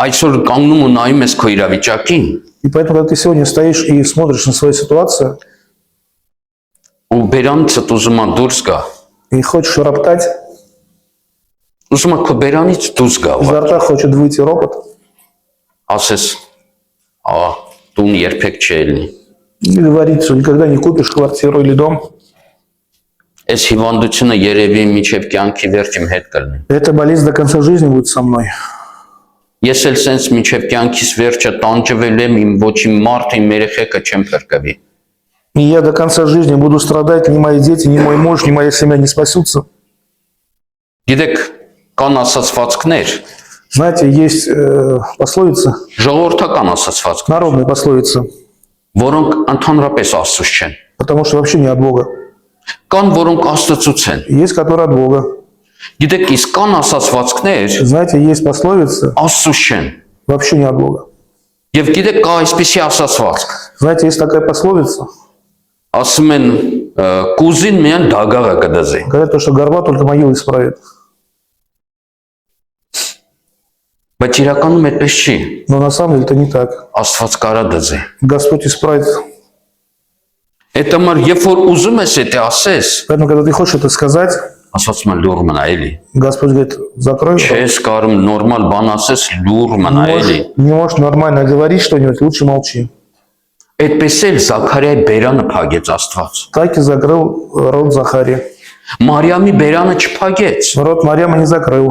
այսօր կանգնում ու նայում ես քո իրավիճակին, И поэтому, когда ты сегодня стоишь и смотришь на свою ситуацию, ու բերանիցդ ուզում ա դուրս գա, и хочешь роптать, ուզում ա քո բերանից դուրս գա, изо рта хочет выйти ропот, ասես, տուն երբեք չի ելնի։ И говорит, что никогда не купишь квартиру или дом. Այս հիվանդությունը երևի մինչև կյանքի վերջ իմ հետ կլինի։ Эта болезнь до конца жизни будет со мной. Ես էլ սենց մինչև կյանքիս վերջը տանջվել եմ, իմ ոչ իմ մարդը, իմ երեխեքը չեմ փրկվի։ И я до конца жизни буду страдать, ни мои дети, ни мой муж, ни моя семья не спасутся. Գիտեք, կան ասացվածքներ, Знаете, есть пословица, ժողովրդական ասացվածքներ, народная пословица, որոնք ընդհանրապես Աստծուց չեն։ потому что вообще не от Бога. Կան, որոնք Աստծուց են։ Есть, которые от Бога. Գիտեք, իսկ կան ասացվածքներ Знаете, есть пословица, Աստծուց չեն։ вообще не от Бога. Եվ գիտեք, կա այսպիսի ասացվածք։ Знаете, есть такая пословица, Ասում են կուզին միան դագաղը կդզի։ говорят, что горба только могилу исправит. Բայց իրականում այդպես չի։ Но на самом деле это не так. Աստված կարա դզի։ Господь исправит. Այդ համար երբ որ ուզում ես դա ասես, Поэтому, когда ты хочешь это сказать, ասած մը լուր մնա էլի։ Господь говорит, закрой рот. Չես կարում նորմալ բան ասես, լուր մնա էլի։ Не можешь нормально говорить что-нибудь, лучше молчи. Այդպես էլ Զաքարիայի բերանը փագեց Աստված։ Так и закрыл рот Захария. Մարիամի բերանը չփագեց, Рот Марьяма не закрыл,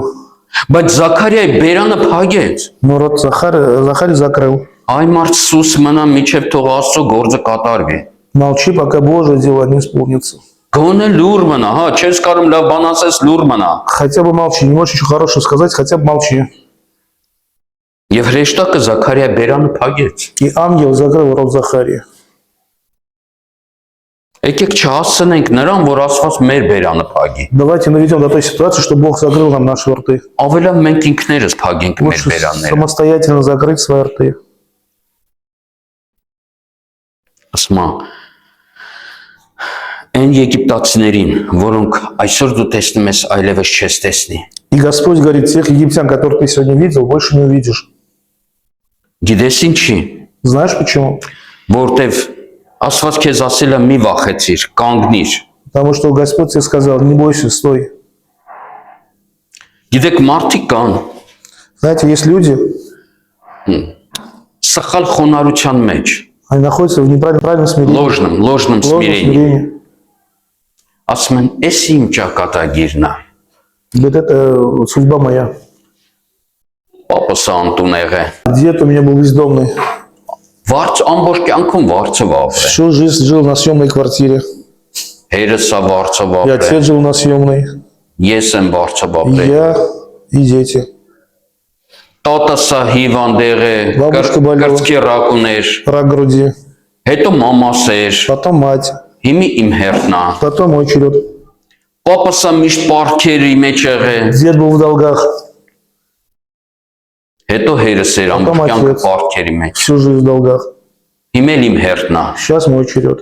բայց Զաքարիայի բերանը փագեց։ но рот Захарий закрыл. Այ մարդ սուս մնա միջև թող Աստծո գործը կատարվի։ Молчи, пока Божье дело не исполнится. Գոնե լուր մնա, հա, չես կարում լավ բան ասես, луր մնա։ Хотя бы молчи, не можешь ничего хорошего сказать, хотя бы молчи. Եվ հրեշտակը Զաքարիայի բերանը փագեց։ И ангел закрыл рот Захария. Եկեք չհասցնենք նրան, որ Աստված մեր բերանը փագի։ Давайте наведем до той ситуации, что Бог закрыл нам наши рты. Ավելա մենք ինքներս փագենք մեր Лучше բերանները։ самостоятельно закрыть свои рты. Ասма այն եգիպտացիներին, որոնք այսօր դու տեսնում ես, այլևս չես տեսնի։ И Господь говорит, тех египтян, которых ты сегодня видел, больше не увидишь. Գիտես ինչի, Знаешь почему? որտեվ Աստված քեզ ասել է մի վախեցիր, կանգնիր։ Потому что Господь тебе сказал, не бойся, стой. Գիտեք մարդիկ կան Знаете, есть люди, սխալ խոնարհության մեջ, они находятся в неправильном смирении. ложном Ложном смирении։ смирении. Ասում են, «Էս իմ ճակատագիրն է»։ Говорит, это судьба моя. Պապս անտուն եղե։ Дед у меня был бездомный. Վարձ ամբողջ կյանքում վարձով ապրե։ Всю жизнь жил на съемной квартире. Հերս է վարձով И ապրե։ отец жил на съемной. Ես եմ վարձով И ապրե։ я, и дети. Տատս է հիվանդ եղե, Բաբուշկա բոլորը։ կրծքի ռակուներ, Рак груди. հետո մամաս էր, Потом мать. հիմի իմ հերթն է։ Потом мой черед. Պապս է միշտ պարքերի մեջ եղե, Дед был в долгах. հետո հերս էր ամբողջ Պատմաց կյանքը ես։ պարքերի մեջ։ Всю жизнь в долгах. Հիմա էլ իմ հերթն է։ Сейчас мой черед.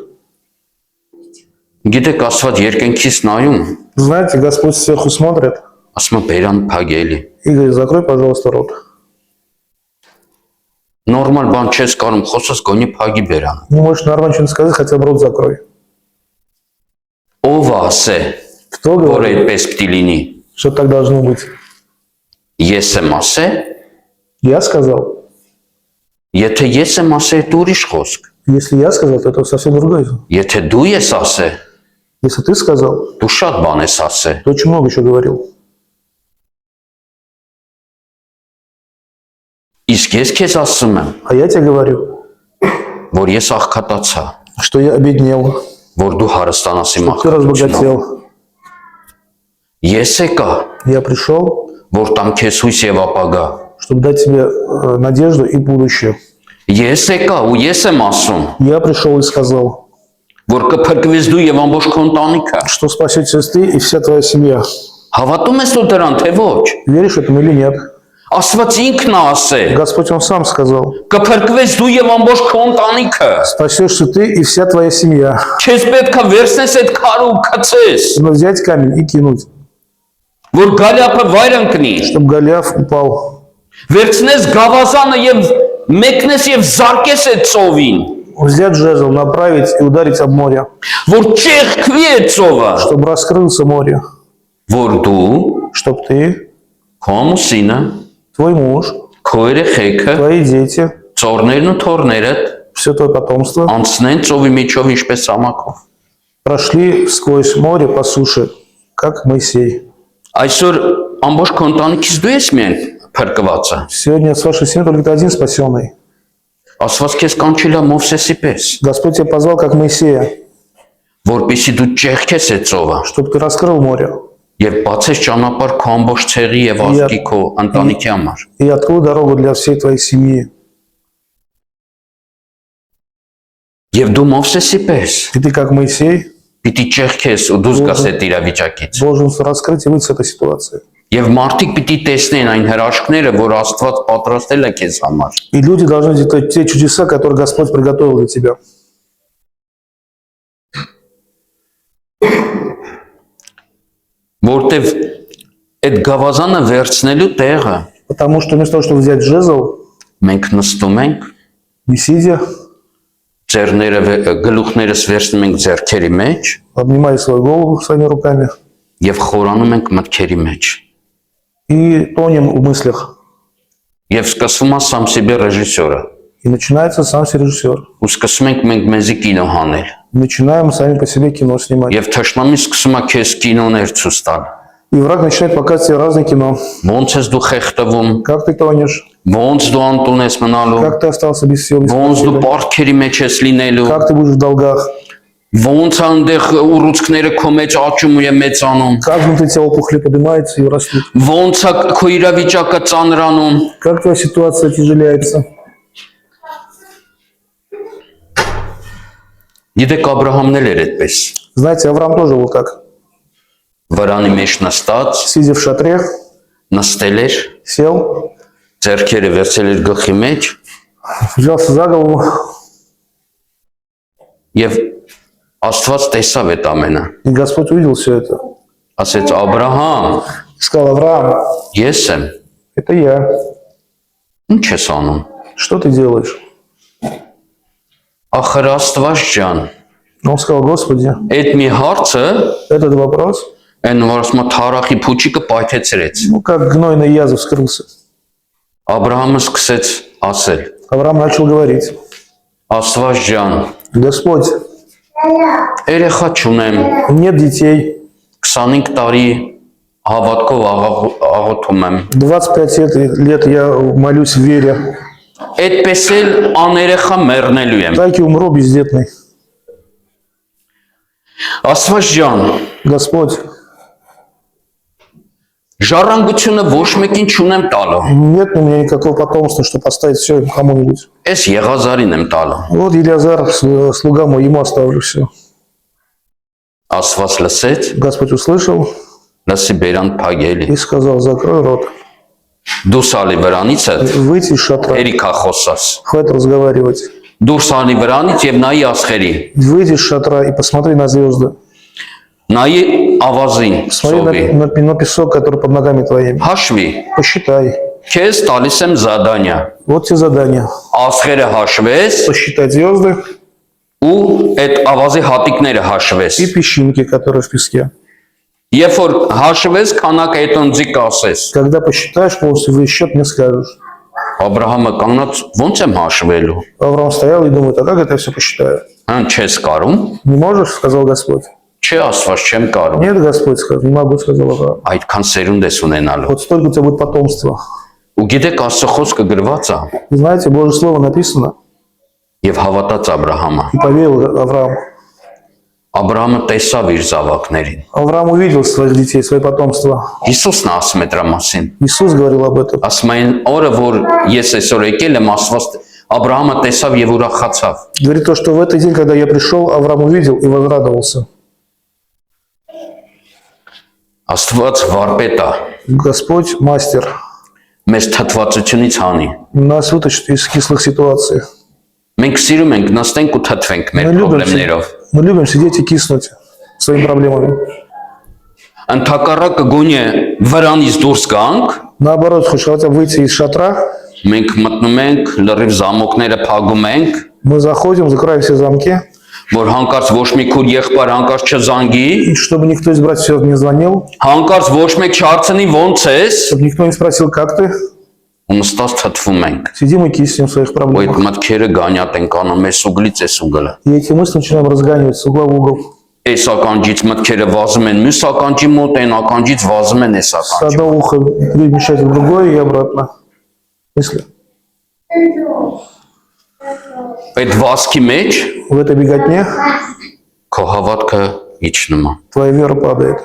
Գիտեք, Աստված երկնքից նայում, Знаете, Господь сверху смотрит ասում է բերան փագելի։ и говорит, закрой, пожалуйста, рот. Նորմալ բան չես կարում խոսես, գոնի փագի բերան։ Не можешь нормально что-то сказать, хотя бы рот закрой. Ով է ասե, Кто որ говорит, այդպես պիտի լինի։ что так должно быть? Ես եմ ասե, Я сказал. եթե ես եմ ասե, դու ուրիշ խոսք։ Если я сказал, то это совсем другое. Եթե դու ես ասե, Если ты сказал, դու շատ բան ես ասե։ то очень много еще говорил. Իսկ ես քեզ ասում եմ, А я тебе говорю, որ ես աղքատացա, что я обеднел, որ դու հարստանաս իմ что ты աղքատությունով։ разбогател. Ես եկա, Я пришел, որ տամ քեզ հույս եւ ապագա։ чтобы дать тебе надежду и будущее. Ես եկա ու ես եմ ասում, Я пришел и сказал, որ կփրկվես դու եւ ամբողջ քո ընտանիքը։ что спасетесь ты и вся твоя семья. Հավատում ես դու դրան, թե ոչ։ Веришь этому или нет? Աստված ինքն է ասել, Господь Он сам сказал, կփրկվես դու եւ ամբողջ քո ընտանիքը։ спасешься ты и вся твоя семья. Քեզ պետք է վերցնես այդ քարը ու գցես, Нужно взять камень и кинуть, որ գալիապը վայր ընկնի։ чтобы Голиаф упал. Վերցնես գավազանը եւ մեկնես եւ զարկես այդ ծովին, Взять жезл, направить и ударить об море, որ չեղքվի այդ ծովը, чтобы раскрылся море, որ դու, чтобы ты, քո ամուսինը, твой муж, քո երեխեքը, твои дети, ծորներն ու թորներդ все твое потомство անցնեն ծովի միջով ինչպես ցամաքով։ прошли сквозь море по суше, как Моисей. Այսօր ամբողջ քո ընտանիքից դու ես միայն փրկվածը։ Сегодня с вашей семьи только ты один спасенный. Աստված քեզ կանչել է Մովսեսի պես, Господь тебя позвал, как Моисея, որպեսզի դու ճեղքես այդ ծովը чтобы ты раскрыл море եւ բացես ճանապարհ քո ամբողջ ցեղի եւ ազգի քո ընտանիքի համար։ и открыл дорогу для всей твоей семьи. Եվ դու Մովսեսի պես И ты, как Моисей, պիտի ճեղքես ու դուրս գաս այդ իրավիճակից։ должен раскрыть и выйти с этой ситуации. Եվ մարդիկ պիտի տեսնեն այն հրաշքները, որ Աստված պատրաստել է քեզ համար։ И люди должны видеть те чудеса, которые Господь приготовил для тебя. Որտեվ այդ գավազանը վերցնելու տեղը Потому что вместо того, чтобы взять жезл, մենք նստում ենք, не сидя, գլուխներս վերցնում ենք ձեռքերի մեջ обнимая свою голову своими руками եւ խորանում ենք մտքերի մեջ։ и тонем в мыслях. Եվ սկսվում է Սամսիբի ռեժիսորը։ И начинается сам режиссер. Ու սկսում ենք մենք մեզի կինո հանել։ Начинаем сами по себе кино снимать. Եվ թշնամին սկսում է քեզ կինոներ ցույց տալ։ И враг начинает показывать тебе разное кино. Ոնց ես դու խեղդվում, Как ты тонешь, ոնց դու անտուն ես մնալու, как ты остался без сил, без ոնց դու сил, պարտքերի մեջ ես լինելու, как ты будешь в долгах, ոնց այնտեղ ուռուցքները քո մեջ աճում ու մեծանում, как внутри тебя опухоли поднимаются и растут, ոնց է քո իրավիճակը ծանրանում։ как твоя ситуация тяжеляется. Գիտեք Աբրահամն էլ էր այդպես։ Знаете, Авраам тоже был так. Վրանի մեջ նստած, Сидя в шатре, նստել էր, сел, ձեռքերը վերցել էր գլխի մեջ взялся за голову, եւ Աստված տեսավ այդ ամենը։ и Господь увидел все это. Ասեց Աբրահամ, И сказал: Авраам, ես եմ, это я. ինչ ես անում։ Что ты делаешь? Ախր Աստված ջան, Он сказал: Господи, այդ մի հարցը этот вопрос, այն որ ասում է թարախի փուչիկը պայթեցրեց։ ну как гнойная язва вскрылся. Աբրահամը սկսեց ասել. Авраам начал говорить: Աստված ջան, Господь, երեխա չունեմ, нет детей, 25 տարի հավատքով աղոթում եմ։ 25 лет я молюсь в вере, Այդպես էլ աներեխա մեռնելու եմ։ так и умру бездетный. Աստված ջան, Господь, ժառանգությունը ոչ մեկին չունեմ տալու։ нет у меня никакого потомства, чтобы оставить все кому-нибудь. Էս Եղազարին եմ տալու։ Вот Елиазар, слуга мой, ему оставлю все. Աստված լսեց, Господь услышал լսի բերան փագելի։ и сказал: закрой рот, Դուրս ալի վրանիցը, выйти из шатра, երիքա խոսած։ хватит разговаривать. Դուրս ալի վրանից եւ նայի ասխերի։ Выйди из шатра и посмотри на звезды. Նայի ավազին, Смотри սովի։ на песок, который под ногами твоими. Հաշվի, Посчитай. քեզ տալիս եմ զադանյա։ Вот тебе задание. Ասխերը հաշվես Посчитать звезды ու այդ ավազի հատիկները հաշվես։ и песчинки, которые в песке. Երբ որ հաշվես, քանակը այդոնցի կասես։ Когда посчитаешь полностью весь счет, мне скажешь. Աբրահամը կանգնած ոնց եմ հաշվելու։ Авраам стоял и думает: а как это я все посчитаю? Հան չես կարում։ Не можешь, сказал Господь. Չէ, Աստված չեմ կարող։ Нет, Господь сказал: не могу, сказал Авраам. Այդքան սերունդ ես ունենալու։ Вот столько у тебя будет потомства. Ու գիտեք Աստծո խոսքը գրված է И знаете, Божье Слово написано, եւ հավատաց Աբրահամը։ и поверил Авраам. Աբրահամը տեսավ իր զավակներին։ Авраам увидел своих детей, свое потомство. Հիսուսն ասում է դրա մասին։ Иисус говорил об этом. Ասում է օրը որ ես այսօր եկել եմ, Աստված Աբրահամը տեսավ եւ ուրախացավ։ Говорит то, что в этот день, когда я пришел, Авраам увидел и возрадовался. Աստված վարպետ է, Господь мастер. մեզ թթվածությունից հանի։ Нас вытащит из кислых ситуаций. Մենք սիրում ենք նստենք ու թթվենք մեր խնդիրներով։ Мы любим сидеть и киснуть своими проблемами. Ընթակառակը գոնե վրանից դուրս գանք, Наоборот, хочешь хотя бы выйти из шатра, մենք մտնում ենք, լրիվ զամոկները փակում ենք, мы заходим, закрываем все замки, որ հանկարծ ոչ մի քուր եղբայր հանկարծ չզանգի, и чтобы никто из братьев не звонил, հանկարծ ոչ մեկ չարցնի ոնց ես, чтобы никто не спросил, как ты, ու նստած թթվում ենք։ Сидим и киснем в своих Ու այդ проблемах. մտքերը գանյատ են կանում, ես ուգլից ես ուգլը։ И эти мысли начинаем разгонять с угла в угол. Այս ականջից մտքերը վազում են մյուս ականջի մոտ, այն ականջից вазում են այս С ականջի։ одного уха перемещать в другое и обратно. Мысли. Այդ վազքի մեջ В этой беготне քո հավատքը իջնում է։ твоя вера падает.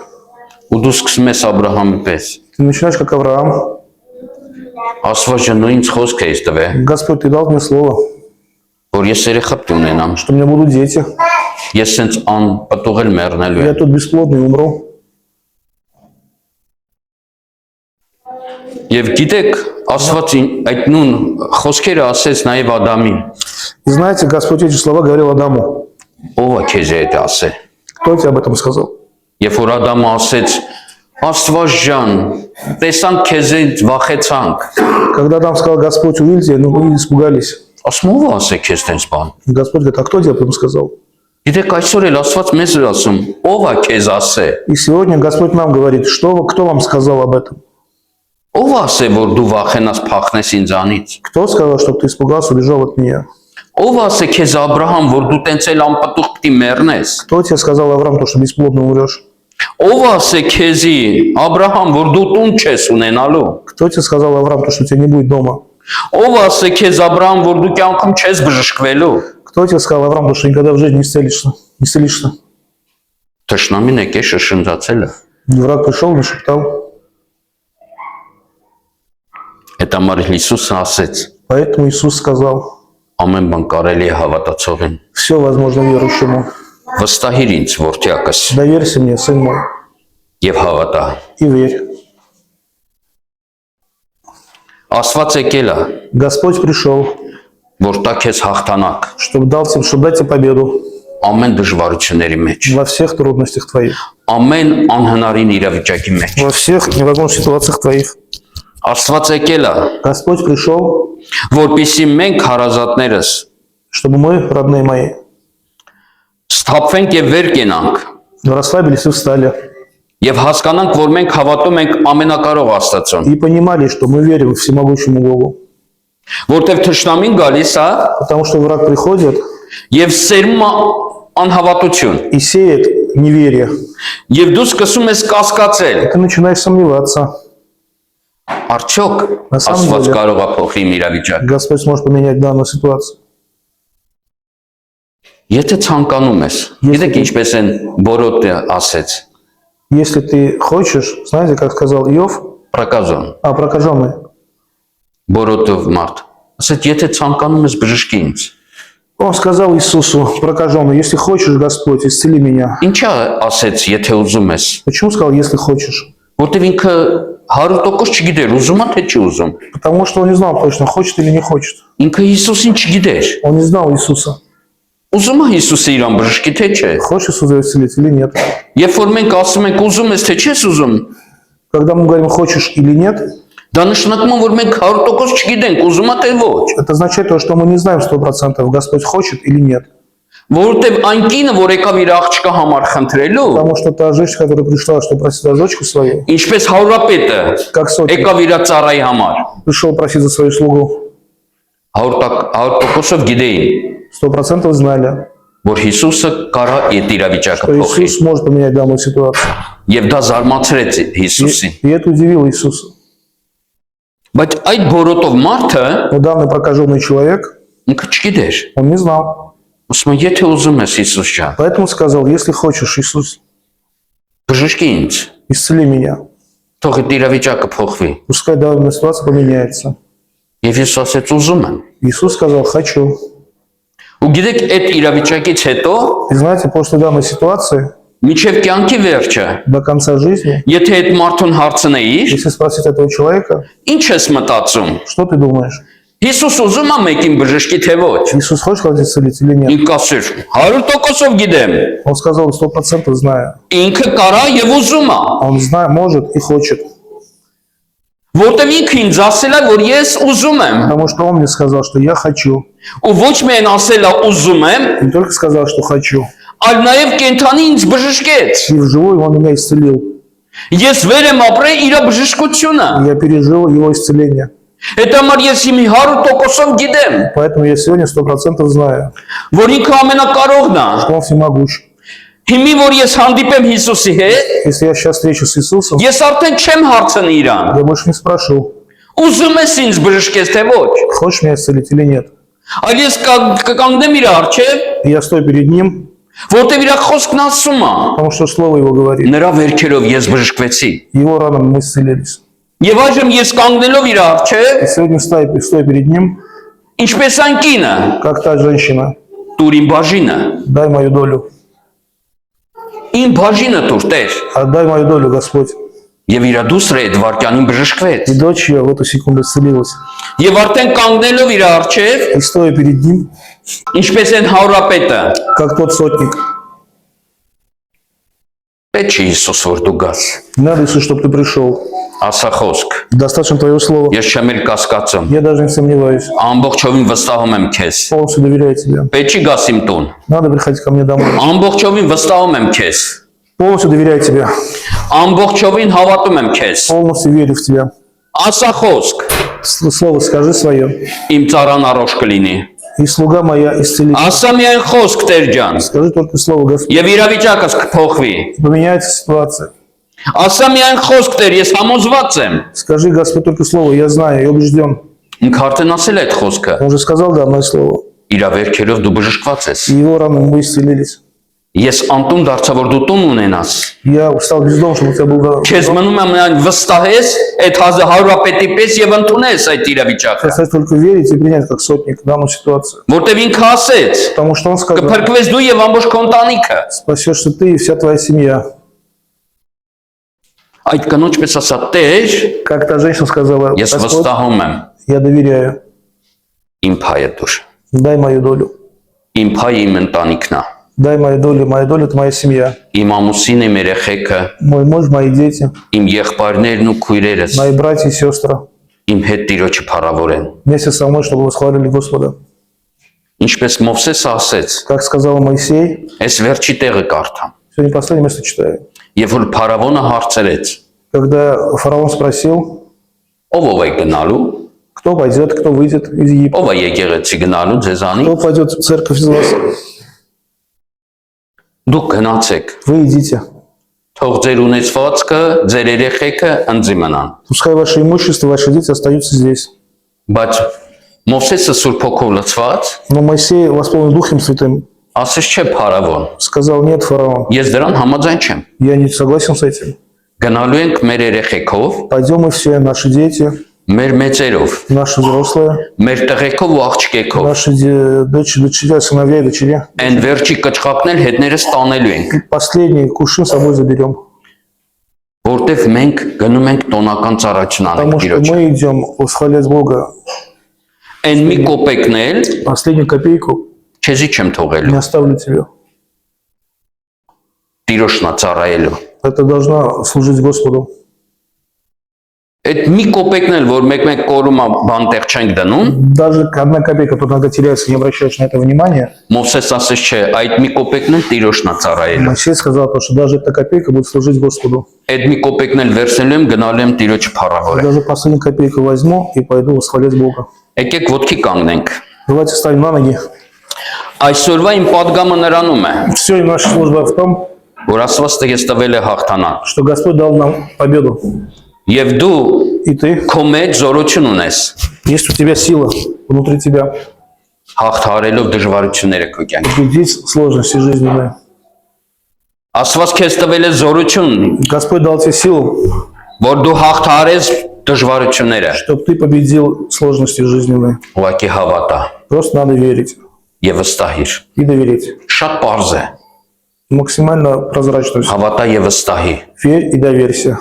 Ու դու սկսում ես Աբ รา համի պես։ Ты начинаешь как Авраам. Աստված նույն խոսքը ես տվել, Господь, ты дал мне слово, որ ես երեխա պետք ունենամ։ что у меня будут дети. Ես սենց անպտուղել մեռնելու Я եմ։ тут бесплодный умру. Եվ գիտեք, Աստված այդ նույն խոսքերը ասեց նաև Ադամին։ И знаете, Господь эти слова говорил Адаму. Ո՞վ է քեզ այդ ասել։ Кто тебе об этом сказал? Երբ որ Ադամը ասեց. Աստված ջան, տեսանք քեզից վախեցանք։ Когда Адам сказал, Господь, увидите, ну вы испугались. Ասում ո՞վ է ասել քեզ տենց բան։ Господь говорит, а кто тебе об этом сказал? Գիտեք, այսօր էլ Աստված մեզ է ասում, ո՞վ է քեզ ասել։ И сегодня Господь нам говорит, кто вам сказал об этом? Ո՞վ է ասել, որ դու վախենաս փախնես ինձանից։ Кто сказал, чтобы ты испугался, убежал от меня? Ո՞վ է ասել քեզ Աբ รา համ, որ դու տենց էլ անպտուղ պիտի մեռնես։ Кто тебе сказал, Авраам, то, что бесплодно умрешь? Ո՞վ է ասել քեզի Աբ รา համ, որ դու тուն չես ունենալու։ Кто тебе сказал, Авраам, то, что у тебя не будет дома? Ո՞վ է ասել քեզ Աբ รา համ, որ դու կյանքում չես բժշկվելու։ Кто тебе сказал, Авраам, то, что никогда в жизни не исцелишься? Не исцелишься. Թշնամին եկե շշնջացել է։ И враг пришел, нашептал. Այդ համար Հիսուսը ասեց. Поэтому Иисус сказал, ամեն բան կարելի է հավատացողին։ все возможно верующему. Վստահիր ինձ, որդյակս, Доверься мне, сын мой, եւ հավատա։ и верь. Աստված եկել է, Господь пришел, որ տա քեզ հաղթանակ чтобы дать тебе победу ամեն դժվարությունների մեջ, во всех трудностях твоих, ամեն անհնարին իրավիճակի մեջ։ во всех невозможных ситуациях твоих. Աստված եկել է, Господь пришел, որպեսզի մենք հարազատներս чтобы мы, родные мои, սթափվենք եւ վեր կենանք расслабились и встали. եւ հասկանանք, որ մենք հավատում ենք ամենակարող Աստծուն, И понимали, что мы верим всемогущему Богу. որտեվ թշնամին գալիս է Потому что враг приходит եւ սերում է անհավատություն и сеет неверие. եւ դու սկսում ես կասկածել, Ты начинаешь сомневаться. արդյոք На самом Աստված деле- կարող է փոխի իմ իրավիճակը։ Господь сможет поменять данную ситуацию. Եթե ցանկանում ես, գիտեք ինչպես են Բորոտը ասեց, Если ты хочешь, знаете, как сказал Иов, Պրակազոն, прокаженный, Բորոտով մարդ։ Ասեց, եթե ցանկանում ես բժշկի ինձ։ он сказал Иисусу, прокаженный, если хочешь, Господь, исцели меня. Ինչա ասեց, եթե ուզում ես։ Почему сказал, если хочешь? Որտեվ ինքը 100% չգիտեր, ուզում է թե չի ուզում։ Потому что он не знал точно, хочет или не хочет. Ինքը Հիսուսին չգիտեր։ Он не знал Иисуса. Ուզում է Հիսուսը իրան бժշկի թե չէ։ Хочешь Иисуса исцелить или нет? Երբ որ մենք ասում ենք ուզում ես թե չես ուզում, Когда мы говорим хочешь или нет, դա նշանակում է որ մենք 100% չգիտենք ուզում է թե ոչ։ это означает то, что мы не знаем 100%, Господь хочет или нет. Որովհետև այն կինը, որ եկավ իր աղջկա համար խնդրելու, Потому что та женщина, которая пришла, чтобы просить за дочку свою, ինչպես հարուրապետը как сотник, եկավ իր ծառայի համար, пришел просить за свою слугу, 100%-ով գիտեին, 100% знали, որ Հիսուսը կարա այդ իրավիճակը что փոխի։ Иисус может поменять данную ситуацию. Եվ դա զարմացրեց Հիսուսին։ И это удивило Иисуса. Բայց այդ բորոտով մարդը Но данный прокаженный человек, ինքը չգիտեր։ он не знал. Ասում է, եթե уզում ես Հիսուս ջան, Поэтому сказал, если хочешь, Иисус, բժշկի ինձ, исцели меня. թող այդ իրավիճակը փոխվի։ Пускай данная ситуация поменяется. Եվ Հիսուս ասեց ուզում եմ։ Иисус сказал, хочу. Ու գիտեք, այդ իրավիճակից հետո И знаете, после данной ситуации, միջև կյանքի վերջը, до конца жизни, եթե այդ մարդուն հարցնեիր, если спросить этого человека, ինչ ես մտածում։ что ты думаешь? Հիսուս ուզում է мեկին բժշկի թե ոչ։ Иисус хочет кого-то исцелить или нет? Ինք ասեր 100%-ով գիտեմ։ Он сказал 100% зная. Ինքը կարա եւ ուզում է։ Он знает, может и хочет. Որտեւ ինքը ինձ ասել է, որ ես уզում եմ։ Потому что он мне сказал, что я хочу. Ու ոչ միայն ասել է ուզում եմ, Не только сказал, что хочу. այլ նաեւ կենթանի ինձ бժշկեց։ И вживую он меня исцелил. Ես վեր եմ ապրել իր բժշկությունը։ Я пережил его исцеление. Այդ համար ես իմ 100% գիտեմ, Поэтому я сегодня 100% знаю, որ ինքը ամենակարողն է։ что Он всемогущ. Հիմի որ ես հանդիպեմ Հիսուսի հետ, Если я сейчас встречусь с Иисусом, ես արդեն չեմ հարցնի իրան։ я больше не спрошу, Ուզում ես ինձ բժշկես թե ոչ։ хочешь меня исцелить или нет. Այլ ես կկանգնեմ իր առջև, И я стою перед Ним, որտեղ իր խոսքն ասում է. потому что Слово Его говорит. Նրա վերքերով ես բժշկվեցի։ Его ранами мы исцелились. Եվ այժմ ես կանգնելով իր И առջև, сегодня стоя перед Ним, ինչպես այն կինը, как та женщина, տուր իմ բաժինը։ дай мою долю, Իմ բաժինը տուր Տեր։ отдай мою долю, Господь. Եվ իր դուսրը այդ վարքյանին բժշկվեց։ И дочь ее в эту секунду исцелилась. Եվ արդեն կանգնելով իր առջև, И стоя перед Ним, ինչպես են հարուրապետը, как тот сотник, պետք չի Հիսուս որ դու գաս։ не надо, Иисус, чтобы ты пришел. Ասա խոսք։ Достаточно Твоего Слова. Ես չեմ էլ կասկածում։ Я даже не сомневаюсь. Ամբողջովին վստահում եմ քեզ։ Полностью доверяю Тебе. Պետք չի գաս իմ տուն։ Надо приходить ко мне домой. Ամբողջովին վստահում եմ քեզ։ Полностью доверяю Тебе. Ամբողջովին հավատում եմ քեզ։ Полностью верю в Тебя. Ասա խոսք։ Слово скажи свое. Իմ царան առողջ կլինի։ И слуга моя исцелит. Ասա միայն խոսք Տեր ջան։ Скажи только слово, Господь. Եվ իրավիճակս կփոխվի։ Поменяется ситуация. Ասա միայն խոսք Տեր, ես համոզված եմ։ Скажи, Господь, только слово. Я знаю, я убежден. Ինք արդեն ասել է այդ խոսքը։ Он же сказал данное слово. Իր վերքերով дու բժշկված ես։ И его ранами мы исцелились. Ես անտուն դարձա որ դու տուն ունենաս։ Я стал бездомным, чтобы у тебя был Քեզ մնում է միայն վստահես այդ հարուրապետի պես եւ ընդունես այդ իրավիճակը։ Остается только верить и принять как сотник данную ситуацию. Որտեւ ինքը ասեց. Потому что он сказал, Կփրկվես դու եւ ամբողջ քո ընտանիքը։ спасешься ты и вся твоя семья. Այդ կնոջ պես ասա Տեր, Как та женщина сказала, ես Господь, վստահում եմ я доверяю. իմ փայը դուր։ Дай мою долю. Իմ փայը իմ ընտանիքն է։ Дай мою долю. Моя доля – это моя семья. Իմ ամուսինը, իմ երեխեքը, Мой муж, мои дети, իմ եղբայրներն ու քույրերս мои братья и сестры. իմ հետ Տիրոջը փառավորեն։ Вместе со мной, чтобы восхвалили Господа. Ինչպես Մովսեսը ասեց, Как сказал Моисей, այս վերջի տեղը կարդամ։ сегодня последнее место читаю. Եվ որ փառավոնը հարցրեց. Когда фараон спросил, Ով է գնալու, кто пойдет, кто выйдет из Египта, ով է եկեղեցի гնալու ձեզանի, кто пойдет в церковь из вас, դուք գնացեք։ вы идите. Թող ձեր ունեցվածքը, ձեր երեխեքը ընձի մնան։ Пускай ваше имущество, ваши дети остаются здесь. Բայց Մովսեսը Սուրբ Հոգով լցված Но Моисей, восполнен Духом Святым, ասես չէ փառավոն։ сказал, нет, фараон, Ես դրան համաձայն չեմ։ я не согласен с этим. Գնալու ենք մեր երեխեքով, Пойдем мы все, наши дети, մեր մեծերով, наши взрослые, մեր տղեկով ու աղջիկեքով։ наши дочери, сыновья и дочери. Այն վերջի կճղակներ հետներս տանելու ենք, Последний кувшин с собой заберем. որտեվ մենք гնում ենք տոնական ծառայություն անենք Потому что Տիրոջ։ мы идем восхвалять Бога. Այն մի կոպեկն էլ Последнюю կопейку քեզի չեմ не թողելու։ оставлю тебе. Տիրոջն է ծառայելու։ Это должна служить Господу. Այդ մի կոպեկն էլ որ մեկ-մեկ կորումա բանտեղ չենք դնում, Даже одна копейка тут иногда теряется, не обращаешь на это внимания. Մովսես ասես չէ, այդ մի կոպեկն էլ Տիրոջն է ծառայելու։ Моисей сказал, что даже эта копейка будет служить Господу. Այդ մի կոպեկն էլ վերցնելու եմ, գնալու եմ Տիրոջ փառավորել։ Даже последнюю копейку возьму и пойду восхвалять Бога. Եկեք ոտքի կանգնենք։ Давайте встанем на ноги. Այսօրվա իմ падգամը նրանում է, Все, и наша служба в том, որ Աստված տես տվել է հաղթանակ։ что Господь дал нам победу. Եվ դու И ты, քո մեջ զորություն ունես, есть у тебя сила внутри тебя. հաղթարելով դժվարությունները քո կյանքում։ Победить сложности жизненные. Աստված քեզ տվել է զորություն, Господь дал тебе силу, որ դու հաղթարես դժվարությունները։ чтобы ты победил сложности жизненные. Ուղղակի հավատա Просто надо верить եւ վստահիր։ и доверить. Շատ པարզ է։ Максимально прозрачно все. Հավատա եւ վստահի։ Верь и доверься.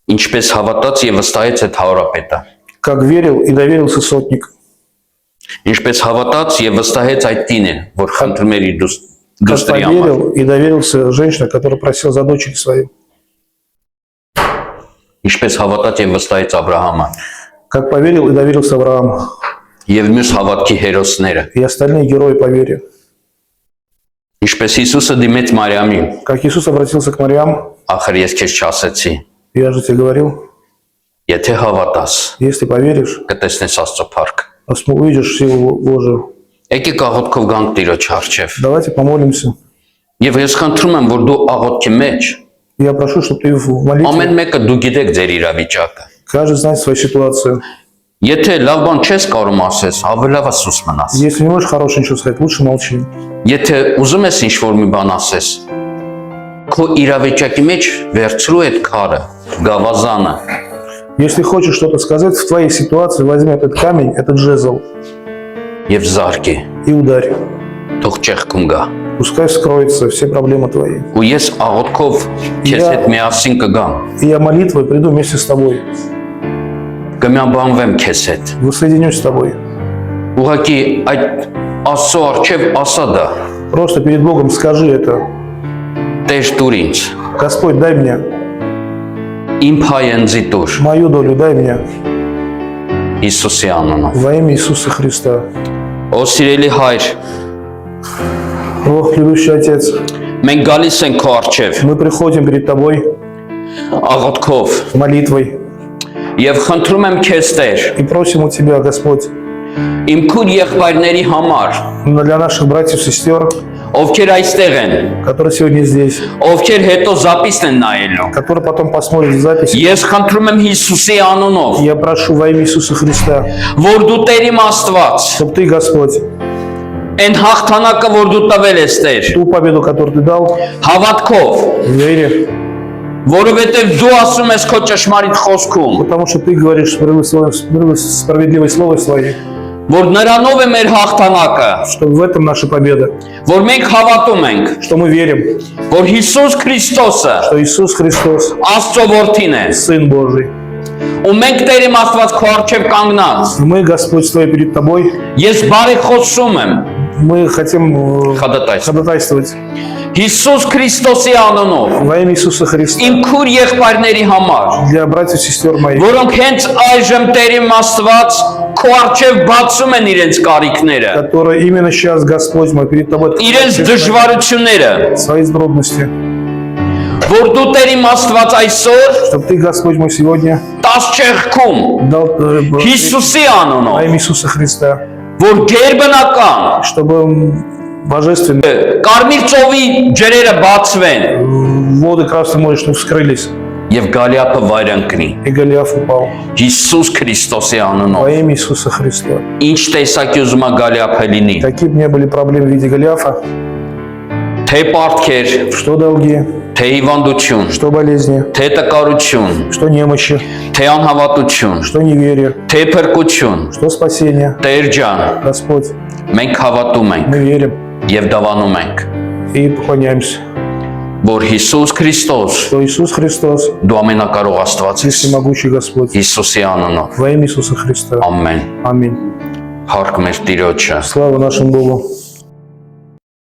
Ինչպես հավատաց եւ վստահեց այդ հարուրապետը։ Как верил и доверился сотник. Ինչպես հավատաց եւ վստահեց այդ տինը, որ խնդրում էր իր Как դուստրի համար։ поверил и доверился женщине, которая просила за дочери свою. Ինչպես հավատաց եւ վստահեց Աբ รา համը Как поверил и доверился Авраам. եւ մյուս հավատքի հերոսները։ И остальные герои по вере. Ինչպես Հիսուսը դիմեց Մարիամին, Как Иисус обратился к Мариам, ախր ես քեզ չասեցի, я же тебе говорил, Եթե հավատաս, Если поверишь, կտեսնես Աստծո փառք։ увидишь силу Божию. Եկեք աղոթքով գանք Տիրոջ առջև։ Давайте помолимся. Եվ ես խնդրում եմ, որ դու աղոթքի մեջ Я прошу, чтобы ты в молитве, ամեն մեկը դու գիտեք ձեր իրավիճակը։ каждый знает свою ситуацию. Եթե լավ բան չես կարող ասես, ավելի լավ ասուս մնաս։ Если не можешь хорошего ничего сказать, лучше молчи. Եթե ուզում ես ինչ-որ մի բան ասես, քո իրավիճակի մեջ վերցրու այդ քարը, գավազանը, Если хочешь что-то сказать в твоей ситуации, возьми этот камень, этот жезл եւ զարկի, и ударь. թող ճեղքում գա։ Пускай вскроются все проблемы твои. Ու ես աղոթքով քեզ հետ միասին կգամ, И я молитвой приду вместе с тобой. կմիաբանվեմ քեզ հետ։ Воссоединюсь с тобой. Ուղղակի այդ Աստծո առջև ասա դա, Просто перед Богом скажи это. Տեր դուր ինձ, Господь, дай мне իմ փայենձի դուր, мою долю, дай мне Հիսուսի անունով։ во имя Иисуса Христа. Ո սիրելի հայր, Ох, любящий Отец, մենք գալիս ենք քո առջև мы приходим перед тобой աղոթքով молитвой եւ խնդրում եմ քեզ Տեր, и просим у Тебя, Господь, իմ քույր եղբայրների համար, для наших братьев и сестер, ովքեր այստեղ են, которые сегодня здесь, ովքեր հետո զապիսն են նայելու։ которые потом посмотрят запись. Ես խնդրում եմ Հիսուսի անունով, Я прошу во имя Иисуса Христа, որ դու Տեր իմ Աստված, чтобы Ты, Господь, այն հաղթանակը, որ դու տվել ես Տեր, ту победу, которую Ты дал, հավատքով, в вере, որովհետև դու ասում ես քո ճշմարիտ խոսքում, потому что Ты говоришь справедливое слово Свое, որ նրանով է մեր հաղթանակը, что в этом наша победа, որ մենք հավատում ենք, что мы верим, որ Հիսուս Քրիստոսը что Иисус Христос, Աստծո որդին է, Сын Божий. ու մենք Տեր իմ Աստված քո առջև կանգնած, И мы, Господь, стоя перед Тобой, ես բարի խոսում եմ, мы хотим Ходатайствовать. ходатайствовать Հիսուս Քրիստոսի անունով, во имя Иисуса Христа իմ քույր եղբայրների համար, для братьев и сестер моих, որոնք հենց այժմ Տեր իմ Աստված քո առջև բացում են իրենց կարիքները, которые именно сейчас, Господь мой, перед Тобой իրենց դժվարությունները, свои трудности, որ դու Տեր իմ Աստված այսօր чтобы Ты, Господь мой, сегодня տաս չեղքում дал Հիսուսի во անունով, имя Иисуса Христа, որ գերբնական чтобы божественные Կարմիր ծովի ջրերը բացվեն воды Красного моря, чтобы вскрылись, եւ Գալիափը վայրընկնի и Голиаф упал Հիսուս Քրիստոսի во անունով, имя Иисуса Христа. ինչ տեսակի ուզում է Գալիափը լինի, Какие бы ни были проблемы в виде Голиафа, թե պարտքեր, что долги, թե հիվանդություն, что болезни, թե տկարություն, что немощи, թե անհավատություն, что неверие, թե փրկություն, что спасение. Տեր ջան, Господь, մենք հավատում ենք мы верим եւ դավանում ենք, и поклоняемся, որ Հիսուս Քրիստոս что Иисус Христос, դու ամենակարող Աստված ես, всемогущий Господь, Հիսուսի անունով, во имя Иисуса Христа. ամեն, Аминь. Փառք մեր Տիրոջը, Слава нашему Богу.